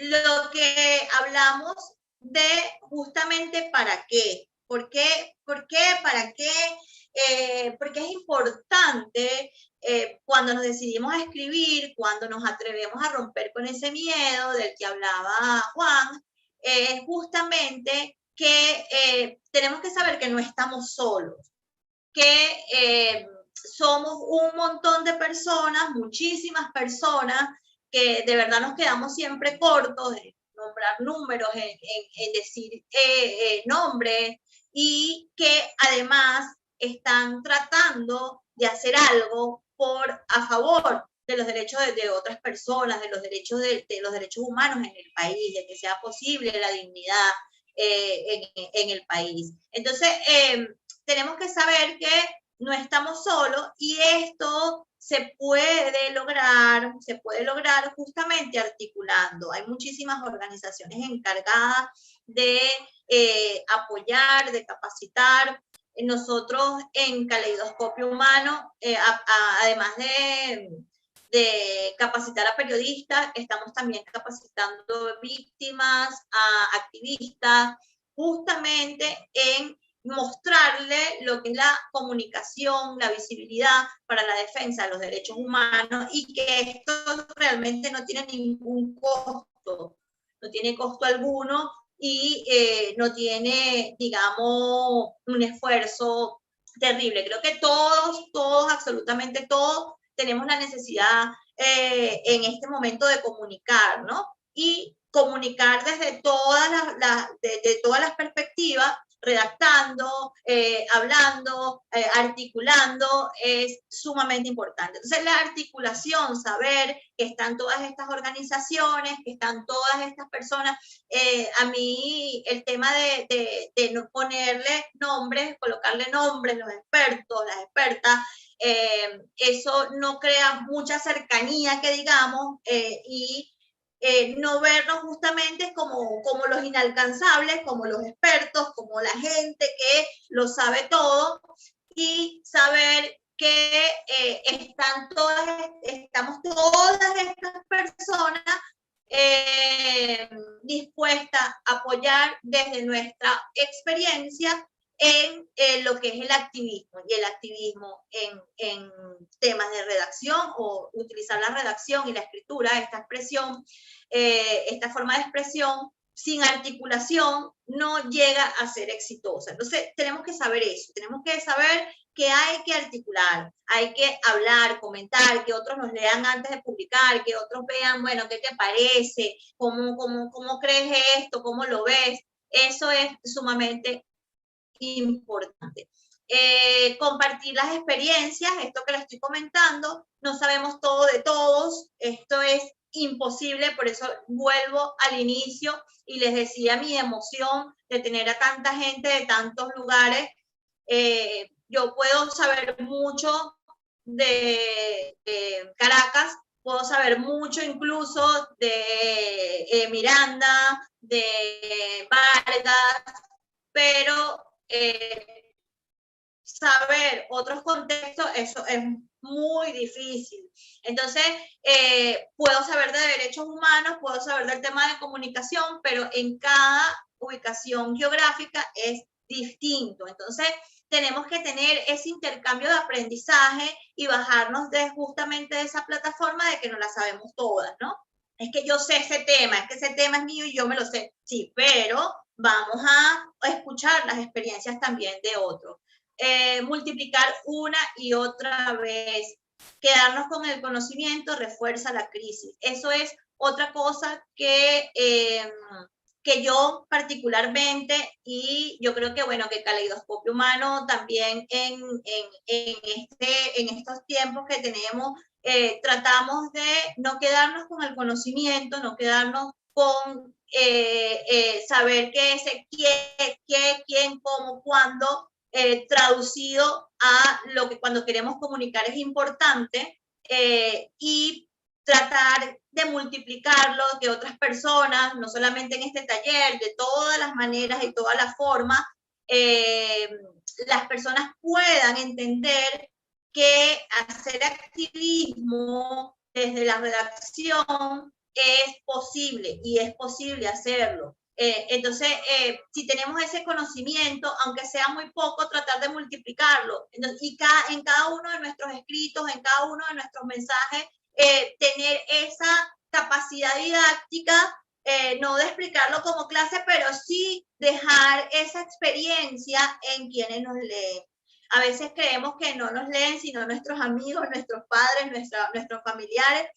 lo que hablamos de justamente para qué. ¿Por qué? ¿Para qué? Porque es importante cuando nos decidimos a escribir, cuando nos atrevemos a romper con ese miedo del que hablaba Juan, justamente que tenemos que saber que no estamos solos, que somos un montón de personas, muchísimas personas, que de verdad nos quedamos siempre cortos, nombrar números, en decir nombres, y que además están tratando de hacer algo a favor de los derechos de otras personas, de los derechos los derechos humanos en el país, de que sea posible la dignidad en el país. Entonces, tenemos que saber que no estamos solos y esto se puede lograr justamente articulando. Hay muchísimas organizaciones encargadas de apoyar, de capacitar. Nosotros en Caleidoscopio Humano, además de capacitar a periodistas, estamos también capacitando víctimas, a activistas, justamente en mostrarle lo que es la comunicación, la visibilidad para la defensa de los derechos humanos y que esto realmente no tiene ningún costo, no tiene costo alguno y no tiene, digamos, un esfuerzo terrible. Creo que todos, absolutamente todos, tenemos la necesidad en este momento de comunicar, ¿no? Y comunicar desde todas las perspectivas, redactando, hablando, articulando, es sumamente importante. Entonces, la articulación, saber que están todas estas organizaciones, que están todas estas personas, a mí el tema de no ponerle nombres, colocarle nombres, los expertos, las expertas, eso no crea mucha cercanía, que digamos, y no vernos justamente como los inalcanzables, como los expertos, como la gente que lo sabe todo, y saber que estamos todas estas personas dispuestas a apoyar desde nuestra experiencia en lo que es el activismo, y el activismo en temas de redacción, o utilizar la redacción y la escritura, esta expresión, esta forma de expresión, sin articulación, no llega a ser exitosa. Entonces, tenemos que saber eso, tenemos que saber que hay que articular, hay que hablar, comentar, que otros nos lean antes de publicar, que otros vean, bueno, ¿qué te parece? ¿Cómo crees esto? ¿Cómo lo ves? Eso es sumamente importante. Compartir las experiencias, esto que les estoy comentando, no sabemos todo de todos, esto es imposible, por eso vuelvo al inicio y les decía mi emoción de tener a tanta gente de tantos lugares. Yo puedo saber mucho de Caracas, puedo saber mucho incluso de Miranda, de Vargas, pero saber otros contextos, eso es muy difícil. Entonces, puedo saber de derechos humanos, puedo saber del tema de comunicación, pero en cada ubicación geográfica es distinto. Entonces, tenemos que tener ese intercambio de aprendizaje y bajarnos justamente de esa plataforma de que no la sabemos todas, ¿no? Es que yo sé ese tema, es que ese tema es mío y yo me lo sé. Sí, pero vamos a escuchar las experiencias también de otros. Multiplicar una y otra vez. Quedarnos con el conocimiento refuerza la crisis. Eso es otra cosa que yo particularmente, y yo creo que, bueno, que Caleidoscopio Humano también en estos tiempos que tenemos, tratamos de no quedarnos con el conocimiento, no quedarnos con saber qué es qué, quién, cómo, cuándo, traducido a lo que cuando queremos comunicar es importante, y tratar de multiplicarlo, que otras personas, no solamente en este taller, de todas las maneras y todas las formas, las personas puedan entender que hacer activismo desde la redacción es posible, y es posible hacerlo. Entonces, si tenemos ese conocimiento, aunque sea muy poco, tratar de multiplicarlo. Entonces, y en cada uno de nuestros escritos, en cada uno de nuestros mensajes, tener esa capacidad didáctica, no de explicarlo como clase, pero sí dejar esa experiencia en quienes nos leen. A veces creemos que no nos leen sino nuestros amigos, nuestros padres, nuestros familiares,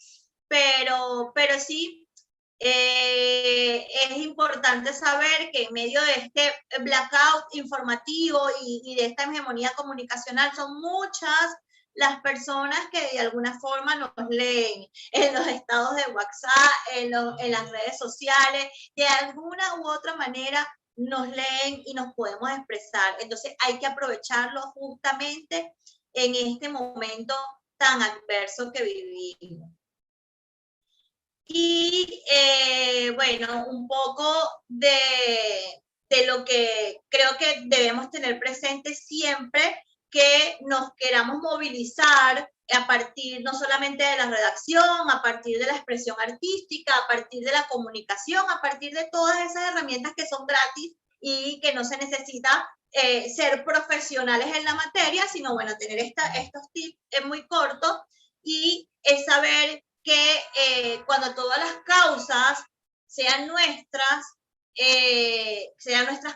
pero sí Es importante saber que en medio de este blackout informativo y de esta hegemonía comunicacional son muchas las personas que de alguna forma nos leen en los estados de WhatsApp, en las redes sociales, de alguna u otra manera nos leen y nos podemos expresar. Entonces hay que aprovecharlo justamente en este momento tan adverso que vivimos. Y bueno, un poco de lo que creo que debemos tener presente siempre, que nos queramos movilizar a partir no solamente de la redacción, a partir de la expresión artística, a partir de la comunicación, a partir de todas esas herramientas que son gratis y que no se necesita ser profesionales en la materia, sino bueno, tener estos tips muy cortos y es saber que cuando todas las causas sean nuestras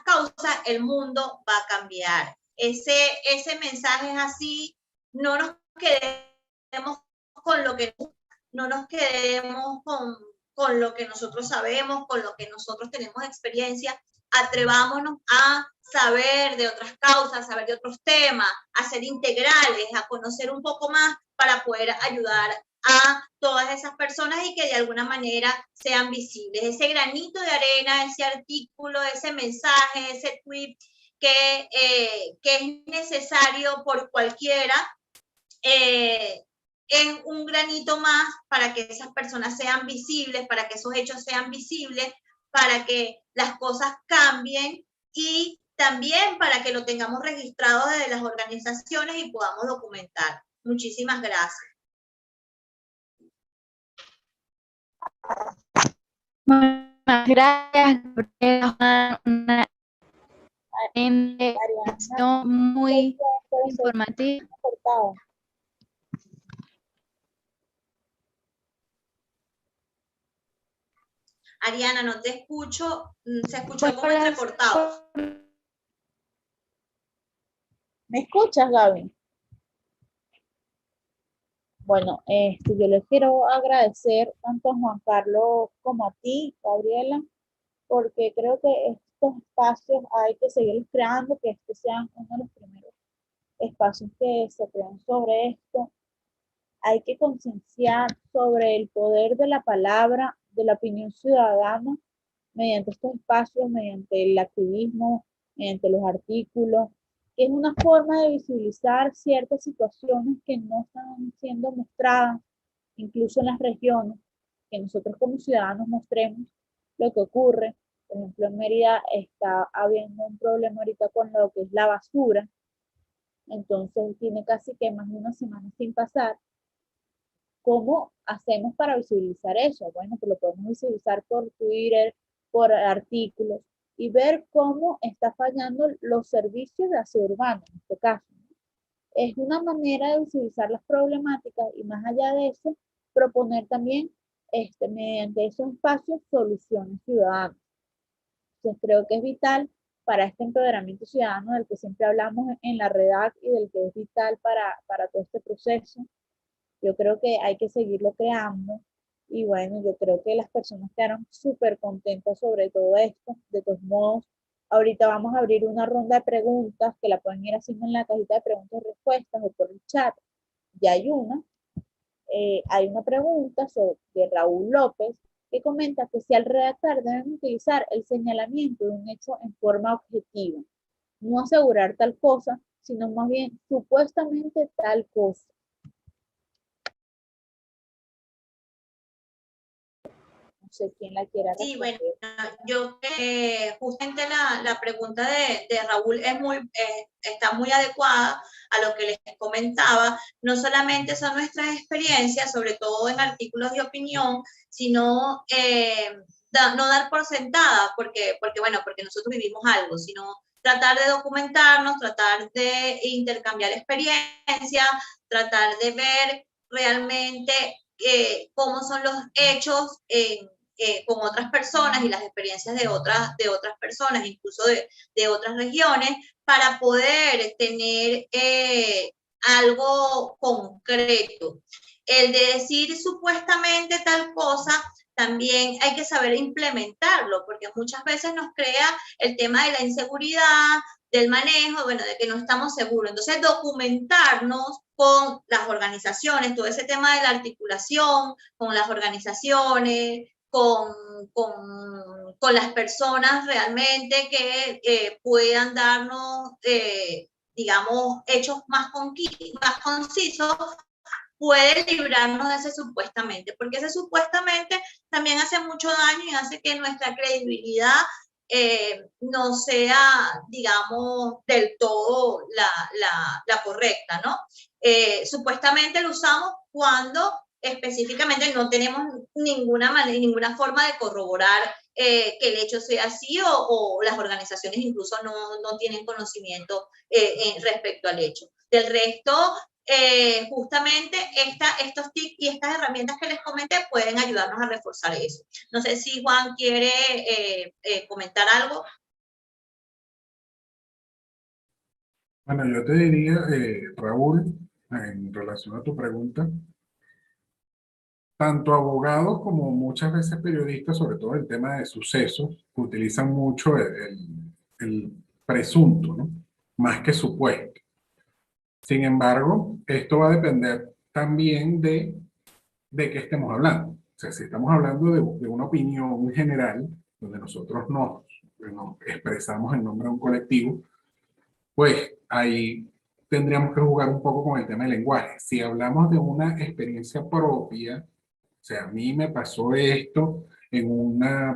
causas, el mundo va a cambiar. Ese mensaje es así, no nos quedemos con lo que no nos quedemos con lo que nosotros sabemos, con lo que nosotros tenemos experiencia, atrevámonos a saber de otras causas, saber de otros temas, a ser integrales, a conocer un poco más para poder ayudar a todas esas personas y que de alguna manera sean visibles. Ese granito de arena, ese artículo, ese mensaje, ese tweet que es necesario por cualquiera, es un granito más para que esas personas sean visibles, para que esos hechos sean visibles, para que las cosas cambien y también para que lo tengamos registrado desde las organizaciones y podamos documentar. Muchísimas gracias. Muchas gracias, Gabriela. Una presentación muy informativa. Ariana, no te escucho, se escuchó como entrecortado. ¿Me escuchas, Gaby? Bueno, yo les quiero agradecer tanto a Juan Carlos como a ti, Gabriela, porque creo que estos espacios hay que seguirlos creando, que este sean uno de los primeros espacios que se crean sobre esto. Hay que concienciar sobre el poder de la palabra, de la opinión ciudadana, mediante estos espacios, mediante el activismo, mediante los artículos, que es una forma de visibilizar ciertas situaciones que no están siendo mostradas, incluso en las regiones, que nosotros como ciudadanos mostremos lo que ocurre. Por ejemplo, en Mérida está habiendo un problema ahorita con lo que es la basura, entonces tiene casi que más de una semana sin pasar. ¿Cómo hacemos para visibilizar eso? Bueno, pues lo podemos visibilizar por Twitter, por artículos, y ver cómo está fallando los servicios de aseo urbano, en este caso. Es una manera de visibilizar las problemáticas y más allá de eso, proponer también mediante esos espacios soluciones ciudadanas. Entonces creo que es vital para este empoderamiento ciudadano del que siempre hablamos en la redacción y del que es vital para todo este proceso. Yo creo que hay que seguirlo creando y bueno, yo creo que las personas quedaron súper contentas sobre todo esto. De todos modos, ahorita vamos a abrir una ronda de preguntas que la pueden ir haciendo en la cajita de preguntas y respuestas o por el chat. Ya hay una pregunta de Raúl López que comenta que si al redactar deben utilizar el señalamiento de un hecho en forma objetiva, no asegurar tal cosa, sino más bien supuestamente tal cosa. No sé quién la quiera responder. Sí, bueno, yo justamente la pregunta de Raúl está muy adecuada a lo que les comentaba. No solamente son nuestras experiencias, sobre todo en artículos de opinión, sino no dar por sentada, porque nosotros vivimos algo, sino tratar de documentarnos, tratar de intercambiar experiencias, tratar de ver realmente cómo son los hechos con otras personas y las experiencias de otras personas, incluso de otras regiones, para poder tener algo concreto. El de decir supuestamente tal cosa también hay que saber implementarlo, porque muchas veces nos crea el tema de la inseguridad, del manejo, bueno, de que no estamos seguros. Entonces, documentarnos con las organizaciones, todo ese tema de la articulación, con las organizaciones, con las personas realmente que puedan darnos, digamos, hechos más concisos, puede librarnos de ese supuestamente, porque ese supuestamente también hace mucho daño y hace que nuestra credibilidad no sea, digamos, del todo la correcta, ¿no? Supuestamente lo usamos cuando específicamente no tenemos ninguna forma de corroborar que el hecho sea así o las organizaciones incluso no tienen conocimiento respecto al hecho. Del resto, justamente estos tips y estas herramientas que les comenté pueden ayudarnos a reforzar eso. No sé si Juan quiere comentar algo. Bueno, yo te diría, Raúl, en relación a tu pregunta, tanto abogados como muchas veces periodistas, sobre todo el tema de sucesos, utilizan mucho el presunto, ¿no? Más que supuesto. Sin embargo, esto va a depender también de qué estemos hablando. O sea, si estamos hablando de una opinión general, donde nosotros nos expresamos en nombre de un colectivo, pues ahí tendríamos que jugar un poco con el tema del lenguaje. Si hablamos de una experiencia propia, o sea, a mí me pasó esto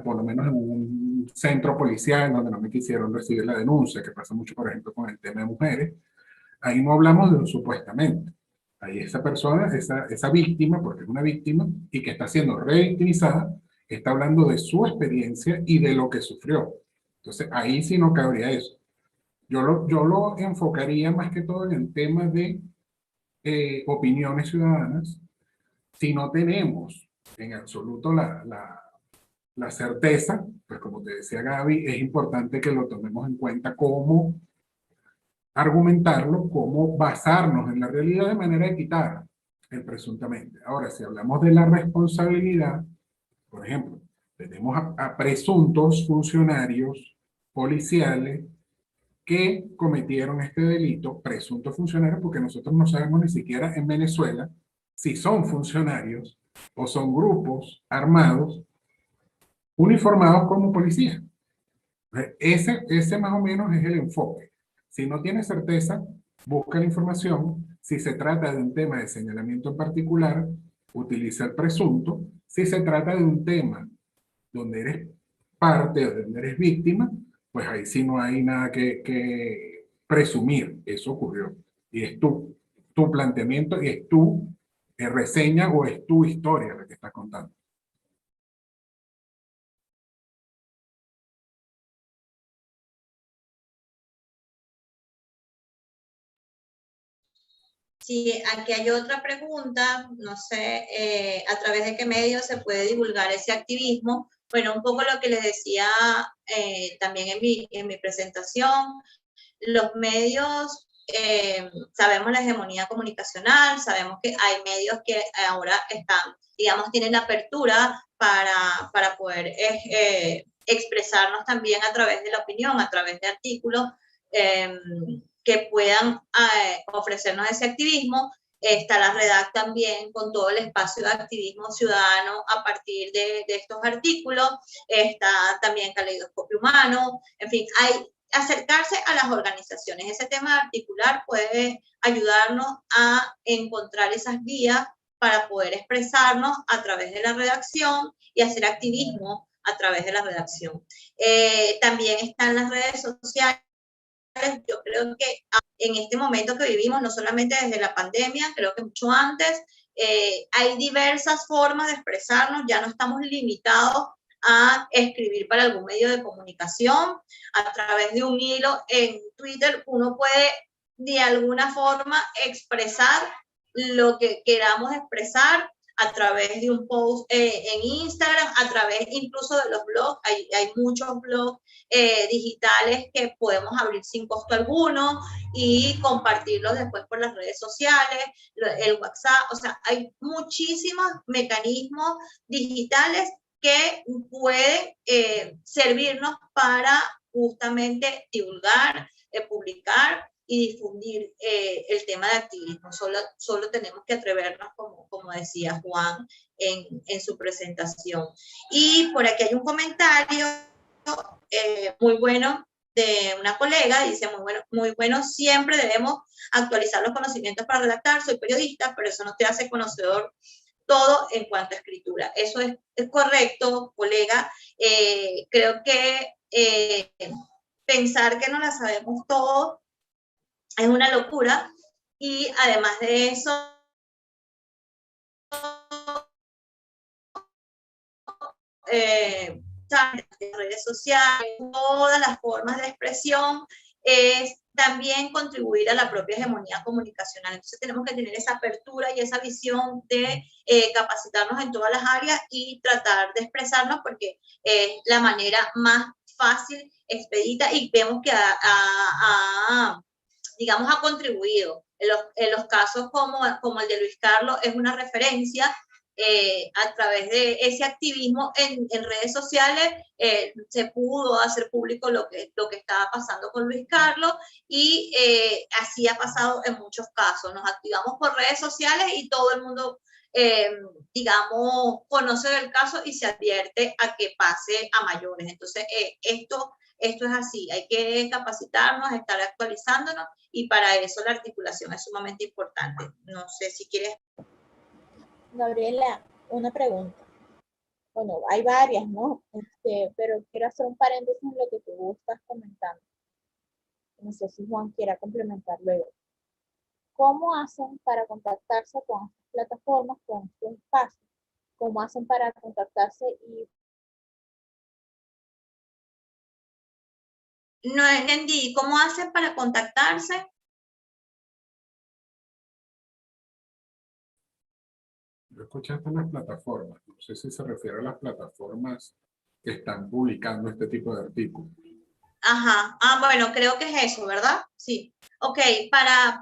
por lo menos en un centro policial donde no me quisieron recibir la denuncia, que pasa mucho, por ejemplo, con el tema de mujeres, ahí no hablamos de un supuestamente. Ahí esa persona, esa víctima, porque es una víctima y que está siendo revictimizada, está hablando de su experiencia y de lo que sufrió. Entonces, ahí sí no cabría eso. Yo lo enfocaría más que todo en el tema de opiniones ciudadanas. Si no tenemos en absoluto la certeza, pues como te decía Gaby, es importante que lo tomemos en cuenta como argumentarlo, como basarnos en la realidad de manera de quitar el presuntamente. Ahora, si hablamos de la responsabilidad, por ejemplo, tenemos a presuntos funcionarios policiales que cometieron este delito, presuntos funcionarios, porque nosotros no sabemos ni siquiera en Venezuela si son funcionarios o son grupos armados uniformados como policías. Ese más o menos es el enfoque. Si no tienes certeza, busca la información. Si se trata de un tema de señalamiento en particular, utiliza el presunto. Si se trata de un tema donde eres parte o donde eres víctima, pues ahí sí no hay nada que presumir. Eso ocurrió. Y es tu planteamiento y es tu reseña o es tu historia la que estás contando. Sí, aquí hay otra pregunta, no sé a través de qué medio se puede divulgar ese activismo. Bueno, un poco lo que les decía también en mi presentación, los medios, sabemos la hegemonía comunicacional, sabemos que hay medios que ahora están, digamos, tienen apertura para poder expresarnos también a través de la opinión, a través de artículos, que puedan ofrecernos ese activismo. Está la Redac también con todo el espacio de activismo ciudadano a partir de estos artículos. Está también Caleidoscopio Humano. En fin, hay acercarse a las organizaciones. Ese tema articular puede ayudarnos a encontrar esas vías para poder expresarnos a través de la redacción y hacer activismo a través de la redacción. También están las redes sociales. Yo creo que en este momento que vivimos, no solamente desde la pandemia, creo que mucho antes, hay diversas formas de expresarnos, ya no estamos limitados a escribir para algún medio de comunicación. A través de un hilo en Twitter uno puede de alguna forma expresar lo que queramos expresar, a través de un post en Instagram, a través incluso de los blogs. Hay muchos blogs digitales que podemos abrir sin costo alguno y compartirlos después por las redes sociales, el WhatsApp. O sea, hay muchísimos mecanismos digitales que pueden servirnos para justamente divulgar, publicar y difundir el tema de activismo. Solo tenemos que atrevernos, como decía Juan en su presentación. Y por aquí hay un comentario muy bueno de una colega, dice, muy bueno, siempre debemos actualizar los conocimientos para redactar, soy periodista, pero eso no te hace conocedor todo en cuanto a escritura. Eso es correcto, colega. Creo que pensar que no la sabemos todo es una locura, y además de eso, las redes sociales, todas las formas de expresión, es también contribuir a la propia hegemonía comunicacional. Entonces tenemos que tener esa apertura y esa visión de capacitarnos en todas las áreas y tratar de expresarnos, porque es la manera más fácil, expedita, y vemos que digamos, ha contribuido. En los casos como el de Luis Carlos, es una referencia a través de ese activismo en redes sociales. Se pudo hacer público lo que estaba pasando con Luis Carlos, y así ha pasado en muchos casos. Nos activamos por redes sociales y todo el mundo, digamos, conoce del caso y se advierte a que pase a mayores. Entonces, esto es así, hay que capacitarnos, estar actualizándonos, y para eso la articulación es sumamente importante. No sé si quieres. Gabriela, una pregunta. Bueno, hay varias, ¿no? Pero quiero hacer un paréntesis en lo que tú estás comentando. No sé si Juan quiera complementar luego. ¿Cómo hacen para contactarse con estas plataformas, con estos espacios? ¿Cómo hacen para contactarse? Y no entendí, ¿cómo hacen para contactarse? Yo escuché hasta las plataformas, no sé si se refiere a las plataformas que están publicando este tipo de artículos. Ajá, bueno, creo que es eso, ¿verdad? Sí. Ok, para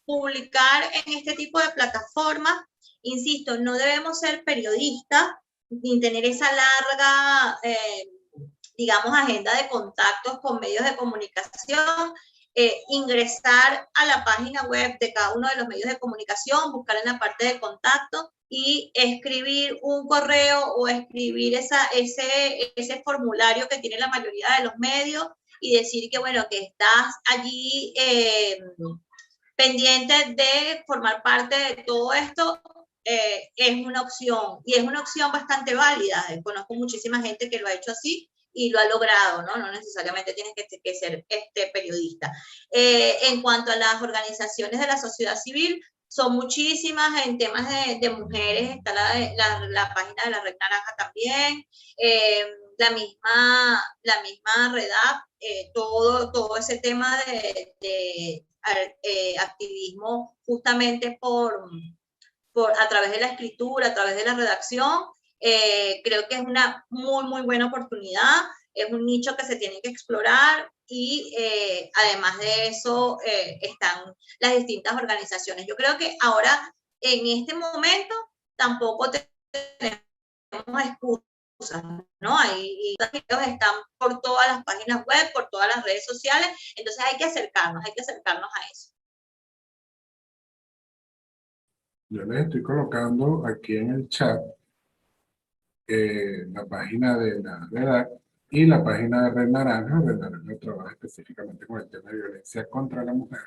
publicar en este tipo de plataformas, insisto, no debemos ser periodistas ni tener esa larga, digamos, agenda de contactos con medios de comunicación. Ingresar a la página web de cada uno de los medios de comunicación, buscar en la parte de contacto y escribir un correo o escribir ese formulario que tiene la mayoría de los medios, y decir que, bueno, que estás allí pendiente de formar parte de todo esto. Es una opción, y es una opción bastante válida. Conozco muchísima gente que lo ha hecho así y lo ha logrado, ¿no? No necesariamente tienes que ser periodista. En cuanto a las organizaciones de la sociedad civil, son muchísimas. En temas de mujeres está la página de la Red Naranja también, la misma REDAP, todo ese tema de activismo justamente a través de la escritura, a través de la redacción. Creo que es una muy buena oportunidad, es un nicho que se tiene que explorar, y además de eso están las distintas organizaciones. Yo creo que ahora, en este momento, tampoco tenemos excusas, ¿no? Hay videos, están por todas las páginas web, por todas las redes sociales, entonces hay que acercarnos a eso. Yo les estoy colocando aquí en el chat la página de la REDAC y la página de Red Naranja. Red Naranja trabaja específicamente con el tema de violencia contra la mujer.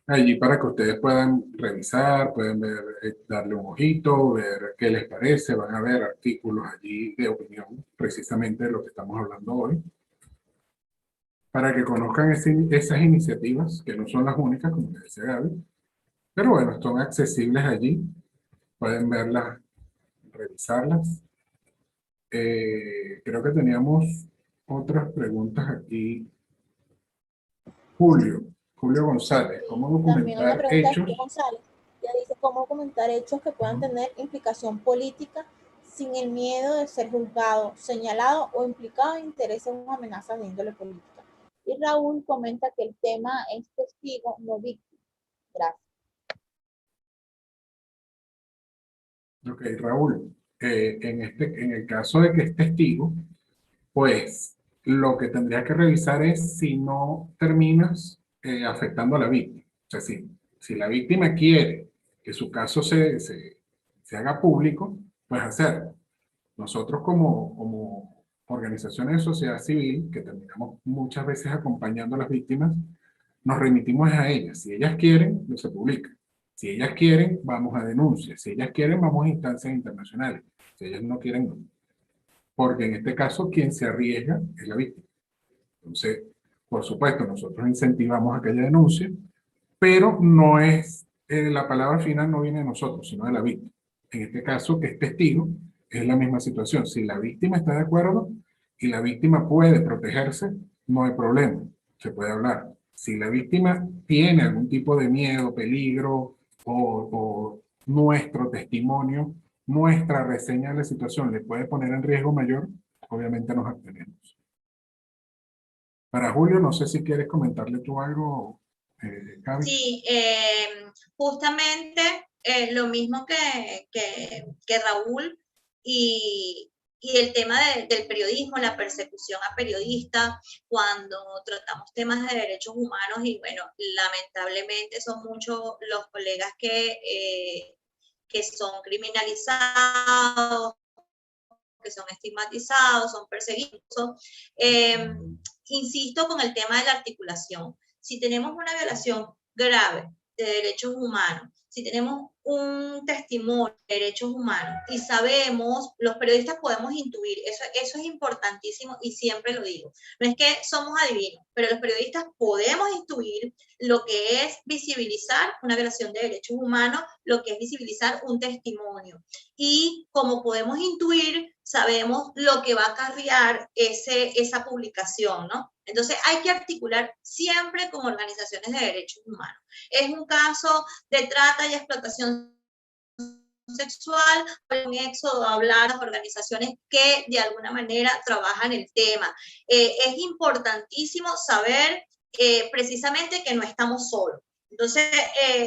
Allí para que ustedes puedan revisar, pueden ver, darle un ojito, ver qué les parece. Van a ver artículos allí de opinión, precisamente de lo que estamos hablando hoy, para que conozcan esas iniciativas, que no son las únicas, como les decía Gaby, pero bueno, son accesibles allí. Pueden verlas, revisarlas. Creo que teníamos otras preguntas aquí. Julio González, ¿cómo también una documentar pregunta hechos? de González. Ya dice cómo documentar hechos que puedan tener implicación política sin el miedo de ser juzgado, señalado o implicado en intereses o amenazas de índole política. Y Raúl comenta que el tema es testigo, no víctima. Gracias. Ok, Raúl, en el caso de que es testigo, pues lo que tendría que revisar es si no terminas afectando a la víctima. O sea, si la víctima quiere que su caso se haga público, pues hacerlo. Nosotros como organizaciones de sociedad civil, que terminamos muchas veces acompañando a las víctimas, nos remitimos a ellas. Si ellas quieren, no se publica. Si ellas quieren, vamos a denuncias. Si ellas quieren, vamos a instancias internacionales. Si ellas no quieren, no. Porque en este caso, quien se arriesga es la víctima. Entonces, por supuesto, nosotros incentivamos a que haya denuncia, pero no es, la palabra final no viene de nosotros, sino de la víctima. En este caso, que es testigo, es la misma situación. Si la víctima está de acuerdo y la víctima puede protegerse, no hay problema, se puede hablar. Si la víctima tiene algún tipo de miedo, peligro o nuestro testimonio, nuestra reseña de la situación le puede poner en riesgo mayor, obviamente nos abstenemos. Para Julio, no sé si quieres comentarle tú algo, Gaby. Sí, justamente lo mismo que Raúl y el tema del periodismo, la persecución a periodistas, cuando tratamos temas de derechos humanos y bueno, lamentablemente son muchos los colegas que son criminalizados, que son estigmatizados, son perseguidos. Insisto con el tema de la articulación. Si tenemos una violación grave de derechos humanos, si tenemos un testimonio de derechos humanos y sabemos, los periodistas podemos intuir, eso es importantísimo y siempre lo digo. No es que somos adivinos, pero los periodistas podemos intuir lo que es visibilizar una violación de derechos humanos, lo que es visibilizar un testimonio. Y como podemos intuir, sabemos lo que va a acarrear esa publicación, ¿no? Entonces hay que articular siempre con organizaciones de derechos humanos. Es un caso de trata y explotación sexual, un éxodo a hablar a las organizaciones que de alguna manera trabajan el tema. Es importantísimo saber precisamente que no estamos solos. Entonces,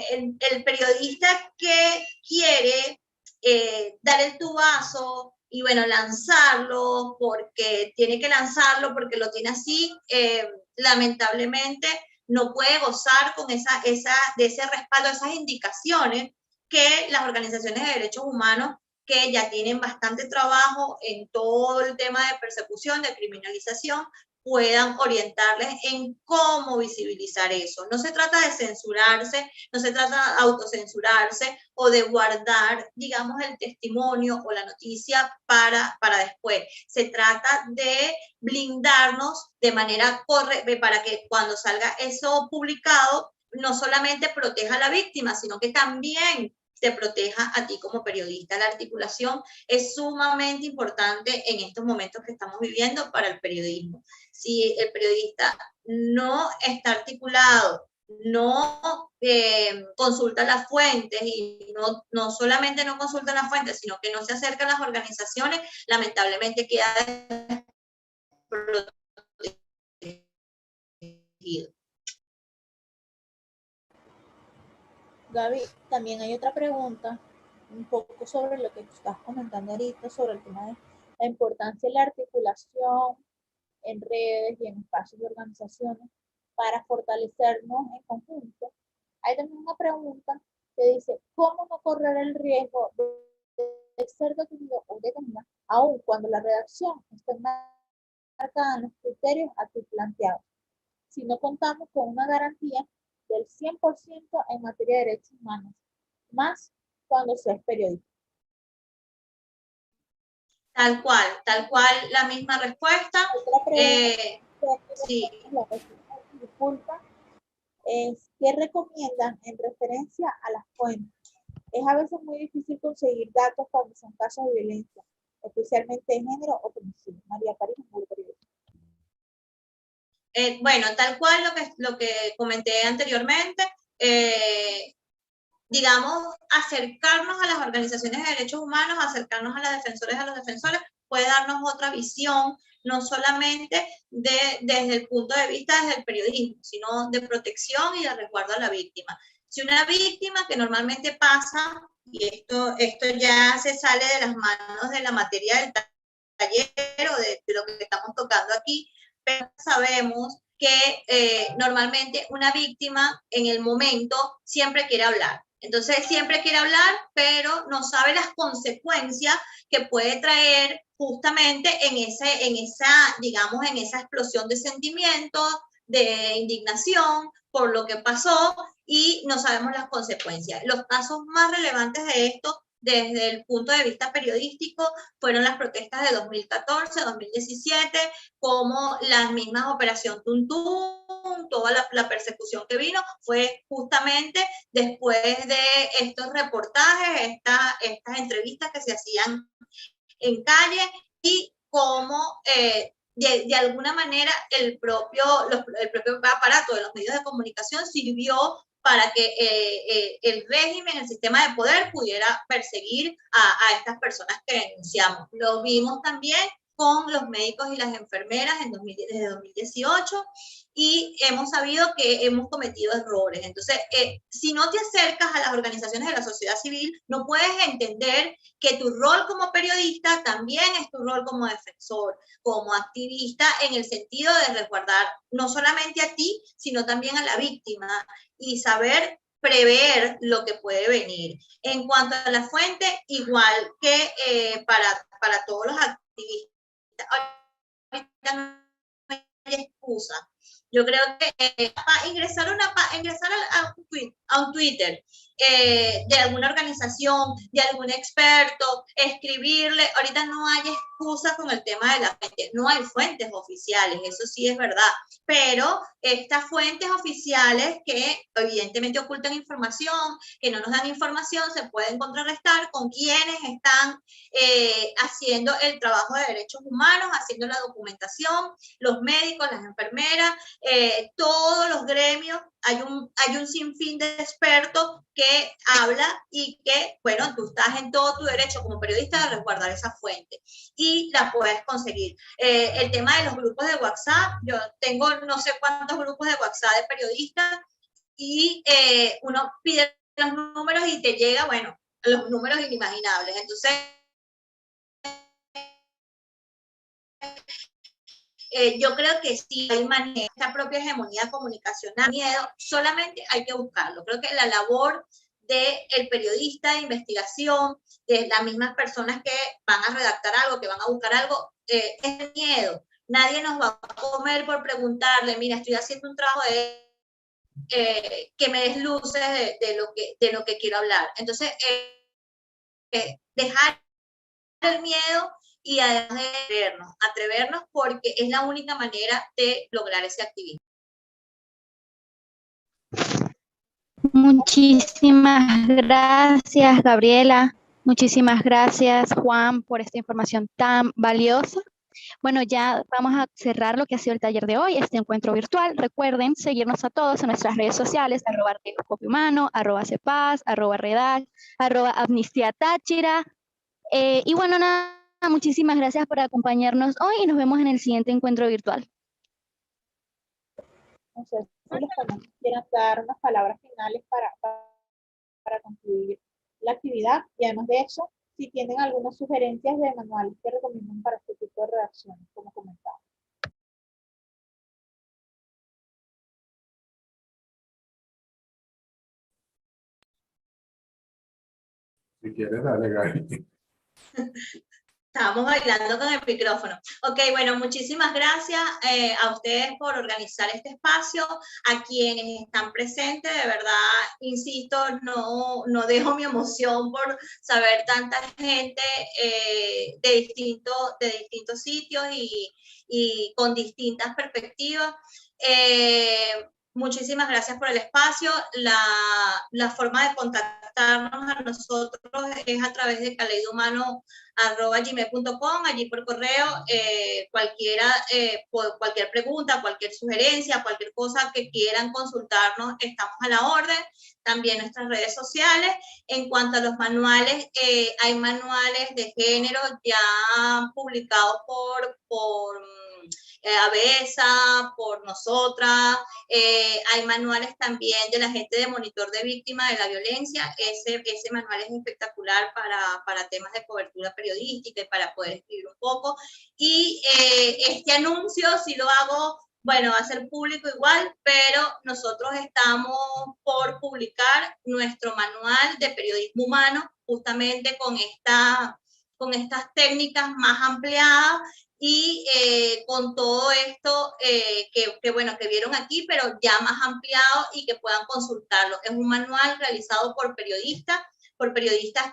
el periodista que quiere dar el tubazo y bueno, lanzarlo porque tiene que lanzarlo porque lo tiene así, lamentablemente no puede gozar con de ese respaldo, esas indicaciones que las organizaciones de derechos humanos que ya tienen bastante trabajo en todo el tema de persecución, de criminalización, puedan orientarles en cómo visibilizar eso. No se trata de censurarse, no se trata de autocensurarse o de guardar, digamos, el testimonio o la noticia para después. Se trata de blindarnos de manera correcta para que cuando salga eso publicado, no solamente proteja a la víctima, sino que también te proteja a ti como periodista. La articulación es sumamente importante en estos momentos que estamos viviendo para el periodismo. Si el periodista no está articulado, no consulta las fuentes y no solamente no consulta las fuentes, sino que no se acerca a las organizaciones, lamentablemente queda desprotegido. Gaby, también hay otra pregunta, un poco sobre lo que tú estás comentando ahorita, sobre el tema de la importancia de la articulación en redes y en espacios de organizaciones para fortalecernos en conjunto. Hay también una pregunta que dice, ¿cómo no correr el riesgo de ser detenido o detenida, aun cuando la redacción esté marcada en los criterios aquí planteados, si no contamos con una garantía del 100% en materia de derechos humanos, más cuando se es periodista? Tal cual, la misma respuesta. Sí. Disculpa, es ¿qué recomiendan en referencia a las fuentes? Es a veces muy difícil conseguir datos cuando son casos de violencia, especialmente de género o femicidio. María París, periodista. Bueno, tal cual lo que comenté anteriormente, digamos, acercarnos a las organizaciones de derechos humanos, acercarnos a las defensoras, a los defensores, puede darnos otra visión, no solamente desde el punto de vista del periodismo, sino de protección y de resguardo a la víctima. Si una víctima que normalmente pasa y esto ya se sale de las manos de la materia del taller o de lo que estamos tocando aquí, pero sabemos que normalmente una víctima en el momento siempre quiere hablar. Entonces siempre quiere hablar, pero no sabe las consecuencias que puede traer justamente en esa explosión de sentimientos, de indignación por lo que pasó, y no sabemos las consecuencias. Los casos más relevantes de esto, desde el punto de vista periodístico, fueron las protestas de 2014, 2017, como la misma Operación Tuntún, toda la persecución que vino, fue justamente después de estos reportajes, estas entrevistas que se hacían en calle, y cómo de alguna manera el propio aparato de los medios de comunicación sirvió para que el régimen, el sistema de poder pudiera perseguir a estas personas que denunciamos. Lo vimos también con los médicos y las enfermeras desde 2018, y hemos sabido que hemos cometido errores. Entonces, si no te acercas a las organizaciones de la sociedad civil, no puedes entender que tu rol como periodista también es tu rol como defensor, como activista, en el sentido de resguardar no solamente a ti, sino también a la víctima, y saber prever lo que puede venir. En cuanto a la fuente, igual que para todos los activistas, ahorita no hay excusa. Yo creo que ingresar a un Twitter de alguna organización, de algún experto, escribirle, ahorita no hay excusa con el tema de la fuente, no hay fuentes oficiales, eso sí es verdad, pero estas fuentes oficiales que evidentemente ocultan información, que no nos dan información, se pueden contrarrestar con quienes están haciendo el trabajo de derechos humanos, haciendo la documentación, los médicos, las enfermeras, todos los gremios. Hay un sinfín de expertos que habla, y que, bueno, tú estás en todo tu derecho como periodista de resguardar esa fuente, y la puedes conseguir. El tema de los grupos de WhatsApp, yo tengo no sé cuántos grupos de WhatsApp de periodistas, y uno pide los números y te llega, bueno, los números inimaginables. Entonces, yo creo que sí hay manera, esta propia hegemonía comunicacional, miedo, solamente hay que buscarlo. Creo que la labor del periodista de investigación, de las mismas personas que van a redactar algo, que van a buscar algo, es el miedo. Nadie nos va a comer por preguntarle, mira, estoy haciendo un trabajo que me des luces de lo que quiero hablar. Entonces, dejar el miedo y además de atrevernos, porque es la única manera de lograr ese activismo. Muchísimas gracias, Gabriela. Muchísimas gracias, Juan, por esta información tan valiosa. Bueno, ya vamos a cerrar lo que ha sido el taller de hoy, este encuentro virtual. Recuerden seguirnos a todos en nuestras redes sociales, @Caleidoscopio-Humano, @Cepaz, @Redac, @Amnistía Táchira. Y bueno, nada, muchísimas gracias por acompañarnos hoy, y nos vemos en el siguiente encuentro virtual. No sé si los ponentes quieran dar unas palabras finales para concluir la actividad, y además de eso, si tienen algunas sugerencias de manuales que recomiendan para este tipo de redacciones, como comentaba. Si quieres, dale, Gaby. Estábamos bailando con el micrófono. Ok, bueno, muchísimas gracias a ustedes por organizar este espacio, a quienes están presentes, de verdad, insisto, no dejo mi emoción por saber tanta gente de distintos sitios y con distintas perspectivas. Muchísimas gracias por el espacio. La forma de contactarnos a nosotros es a través de caleidohumano@gmail.com, allí por correo, cualquier pregunta, cualquier sugerencia, cualquier cosa que quieran consultarnos, estamos a la orden. También nuestras redes sociales. En cuanto a los manuales, hay manuales de género ya publicados por ABESA, por nosotras. Hay manuales también de la gente de monitor de víctimas de la violencia. Ese manual es espectacular para temas de cobertura periodística y para poder escribir un poco. Y este anuncio, si lo hago, bueno, va a ser público igual, pero nosotros estamos por publicar nuestro manual de periodismo humano, justamente con estas técnicas más ampliadas y con todo esto que vieron aquí, pero ya más ampliado y que puedan consultarlo. Es un manual realizado por periodistas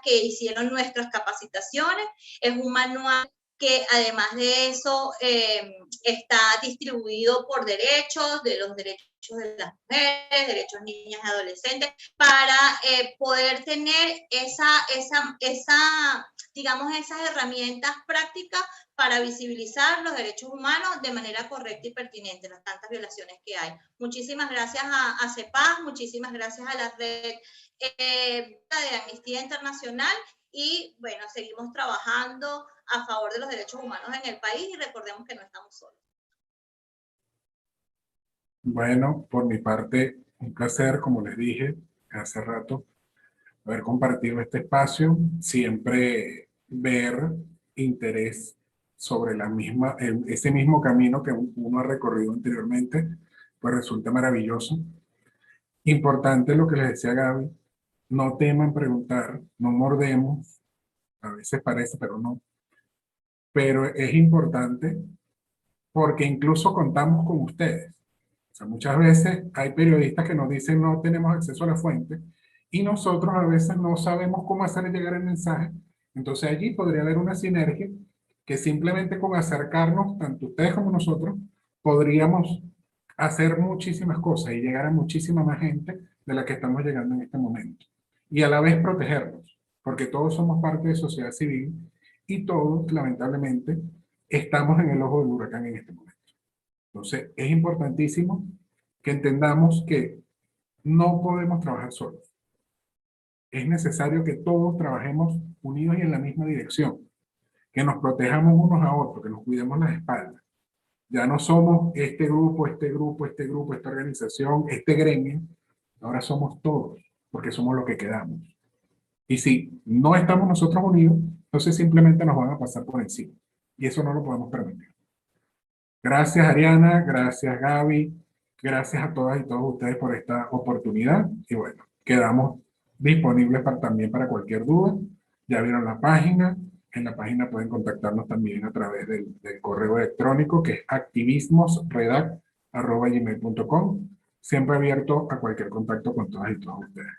que hicieron nuestras capacitaciones. Es un manual que además de eso está distribuido por derechos, de los derechos de las mujeres, derechos de niñas y adolescentes, para poder tener digamos, esas herramientas prácticas para visibilizar los derechos humanos de manera correcta y pertinente, las tantas violaciones que hay. Muchísimas gracias a CEPAS, muchísimas gracias a la red de Amnistía Internacional y, bueno, seguimos trabajando a favor de los derechos humanos en el país y recordemos que no estamos solos. Bueno, por mi parte, un placer, como les dije hace rato, haber compartido este espacio, siempre ver interés sobre ese mismo camino que uno ha recorrido anteriormente, pues resulta maravilloso. Importante lo que les decía Gaby, no teman preguntar, no mordemos, a veces parece, pero no. Pero es importante porque incluso contamos con ustedes. O sea, muchas veces hay periodistas que nos dicen no tenemos acceso a la fuente y nosotros a veces no sabemos cómo hacer llegar el mensaje. Entonces allí podría haber una sinergia que simplemente con acercarnos, tanto ustedes como nosotros, podríamos hacer muchísimas cosas y llegar a muchísima más gente de la que estamos llegando en este momento. Y a la vez protegernos, porque todos somos parte de sociedad civil y todos, lamentablemente, estamos en el ojo del huracán en este momento. Entonces, es importantísimo que entendamos que no podemos trabajar solos. Es necesario que todos trabajemos unidos y en la misma dirección, que nos protejamos unos a otros, que nos cuidemos las espaldas. Ya no somos este grupo, esta organización, este gremio. Ahora somos todos, porque somos los que quedamos. Y si no estamos nosotros unidos, entonces simplemente nos van a pasar por encima. Y eso no lo podemos permitir. Gracias, Ariana. Gracias, Gaby. Gracias a todas y todos ustedes por esta oportunidad. Y bueno, quedamos disponibles también para cualquier duda. Ya vieron la página. En la página pueden contactarnos también a través del correo electrónico que es activismosredac@gmail.com. Siempre abierto a cualquier contacto con todas y todos ustedes.